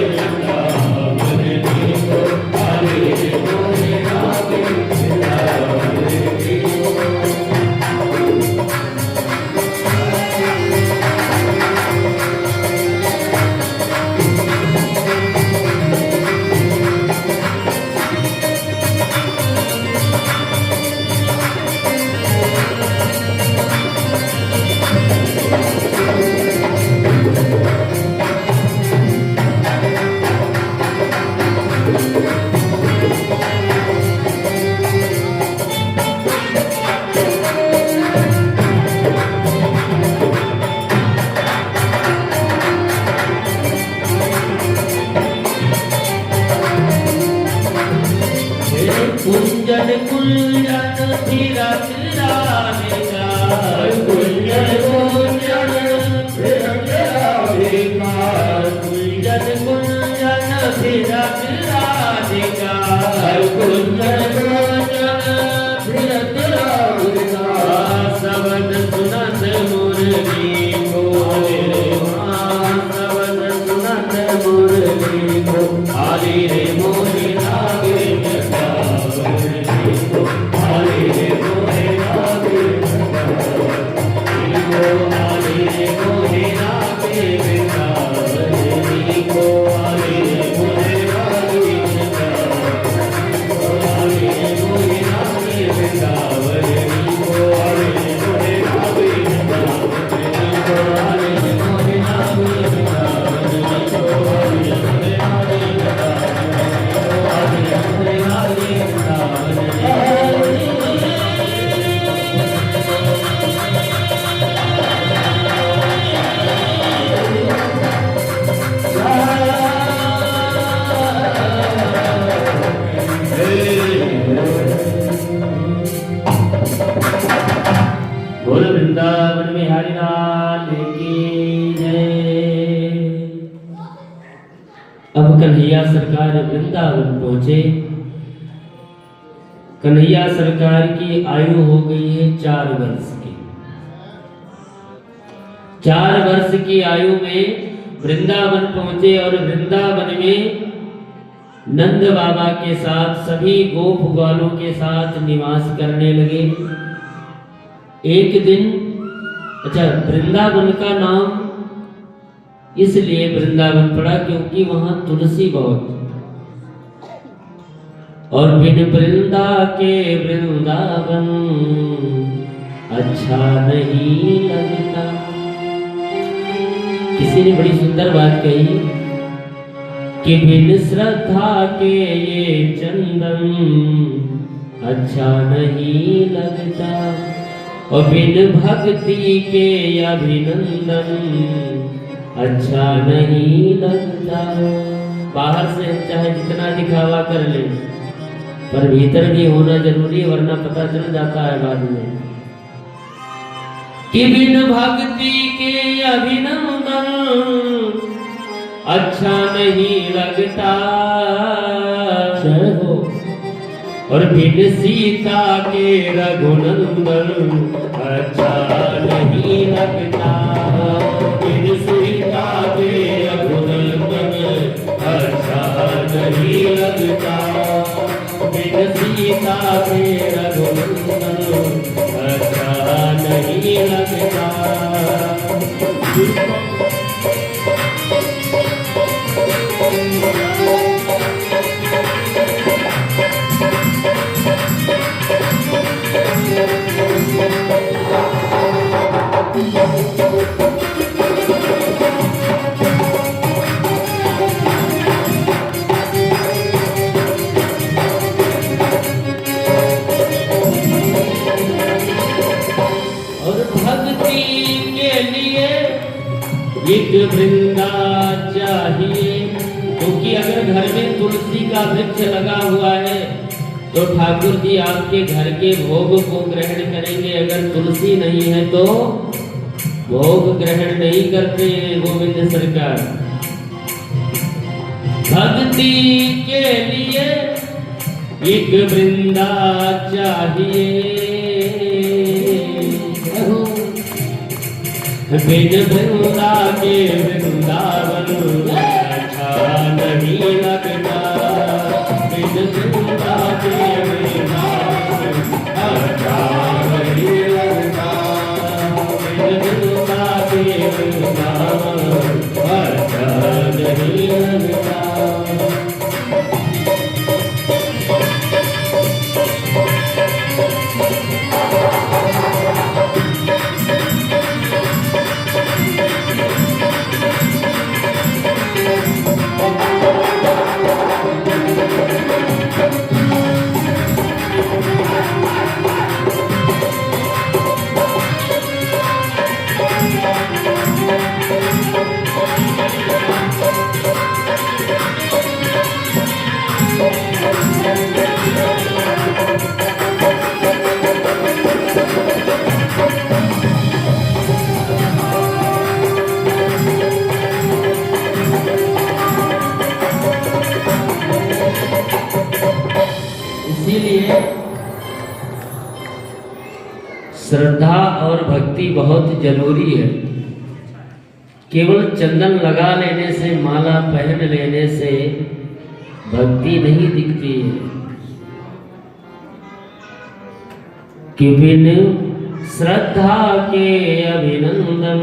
कुंजन कुंजन फिरत राधिका, कुंजन कुंजन फिरत राधिका, कुंजन कुंजन फिरत राधिका, कुंजन कुंजन फिरत राधिका, सबद सुनत मुरली को रे माँ, सबद सुनत मुरली को आली रे मोरी लागे, बोल वृंदावन में हरि लाल की जय। अब कन्हैया सरकार वृंदावन पहुंचे। कन्हैया सरकार की आयु हो गई है 4 वर्ष की। 4 वर्ष की आयु में वृंदावन पहुंचे और वृंदावन में नंद बाबा के साथ सभी गोप ग्वालों के साथ निवास करने लगे। एक दिन, अच्छा, वृंदावन का नाम इसलिए वृंदावन पड़ा क्योंकि वहां तुलसी बहुत, और बिन वृंदा के वृंदावन अच्छा नहीं लगता। किसी ने बड़ी सुंदर बात कही कि बिन श्रद्धा के ये चंदन अच्छा नहीं लगता, और बिन भक्ति के अभिनंदन अच्छा नहीं लगता। बाहर से चाहे जितना दिखावा कर ले, पर भीतर भी होना जरूरी है, वरना पता चल जाता है बाद में कि बिन भक्ति के अभिनंदन अच्छा नहीं लगता। और बिन सीता के रघुनंदन अच्छा नहीं लगता। बिन सीता के रघुनंदन अच्छा नहीं लगता। बिन सीता के रघुनंदन अच्छा नहीं लगता। एक वृंदा चाहिए, क्योंकि अगर घर में तुलसी का वृक्ष लगा हुआ है तो ठाकुर जी आपके घर के भोग को ग्रहण करेंगे। अगर तुलसी नहीं है तो भोग ग्रहण नहीं करते हैं गोविंद सरकार। भक्ति के लिए एक वृंदा चाहिए, बिन वृंदा के वृंदावन अच्छा नहीं लगता। बिन वृंदा के वृंदावन अच्छा नहीं लगता। बिन वृंदा के वृंदावन अच्छा नहीं लगता। इसीलिए श्रद्धा और भक्ति बहुत जरूरी है। केवल चंदन लगा लेने से, माला पहन लेने से भक्ति नहीं दिखती है। कि बिन श्रद्धा के अभिनंदन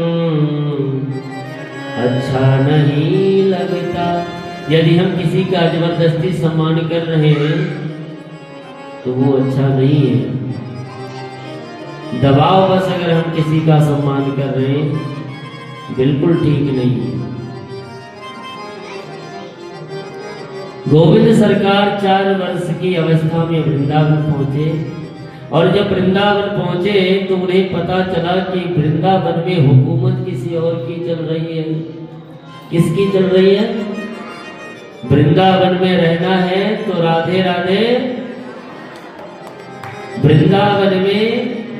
अच्छा नहीं लगता। यदि हम किसी का जबरदस्ती सम्मान कर रहे हैं तो वो अच्छा नहीं है। दबाव बस अगर हम किसी का सम्मान कर रहे हैं बिल्कुल ठीक नहीं है। गोविंद सरकार 4 वर्ष की अवस्था में वृंदावन पहुंचे और जब वृंदावन पहुंचे तो उन्हें पता चला कि वृंदावन में हुकूमत किसी और की चल रही है। किसकी चल रही है? वृंदावन में रहना है तो राधे राधे। वृंदावन में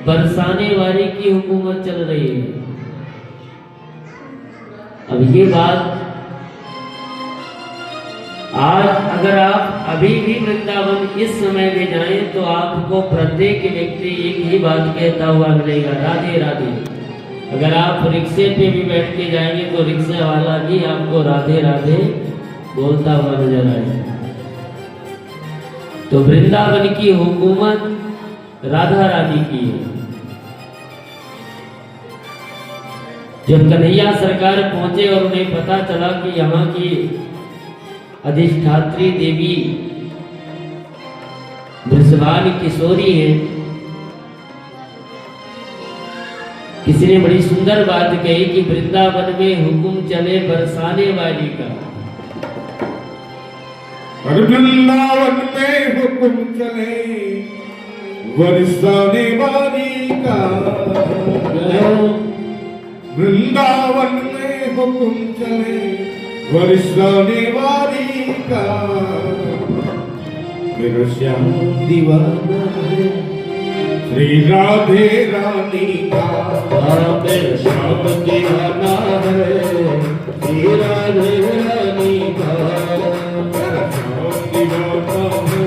बरसाने वाली की हुकूमत चल रही है। अब ये बात आज अगर आप अभी भी वृंदावन इस समय में जाएं तो आपको प्रत्येक व्यक्ति एक ही बात कहता हुआ मिलेगा, राधे राधे। अगर आप रिक्शे पे भी बैठ के जाएंगे तो रिक्शा वाला भी आपको राधे राधे बोलता हुआ नजर आएगा। तो वृंदावन की हुकूमत राधा रानी की है। जब कन्हैया सरकार पहुंचे और उन्हें पता चला कि यहाँ की अधिष्ठात्री देवी वृषभान किशोरी है, किसी ने बड़ी सुंदर बात कही कि वृंदावन में हुक्म चले बरसाने वाली का। वृंदावन में हुक्म चले बरसाने वाली का। वृंदावन में हुक्म चले बरसाने वाली का। मेरा श्याम दीवाना है श्री राधे रानी का। मेरा श्याम दीवाना है श्री राधे रानी का। मेरा श्याम दीवाना है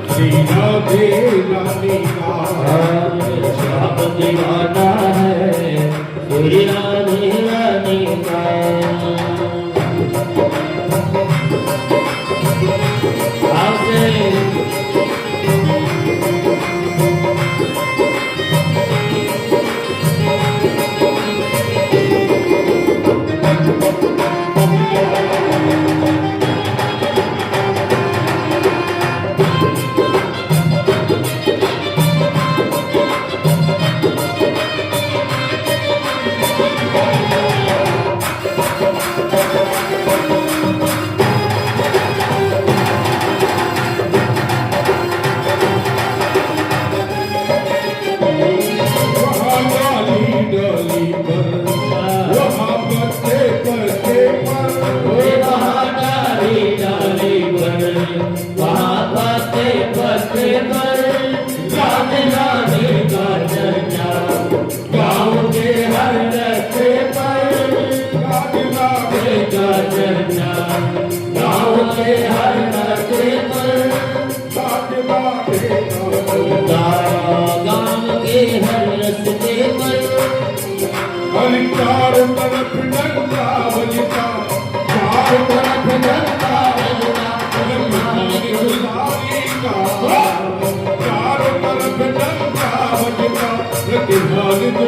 श्री राधे रानी का। मेरा श्याम दीवाना है श्री राधे रानी का। के हर रास्ते पर बाटे बाटे गाँव के हर रास्ते पर हरि चारों तरफ डंका बजता, चारों तरफ डंका बजता, चारों तरफ डंका बजता,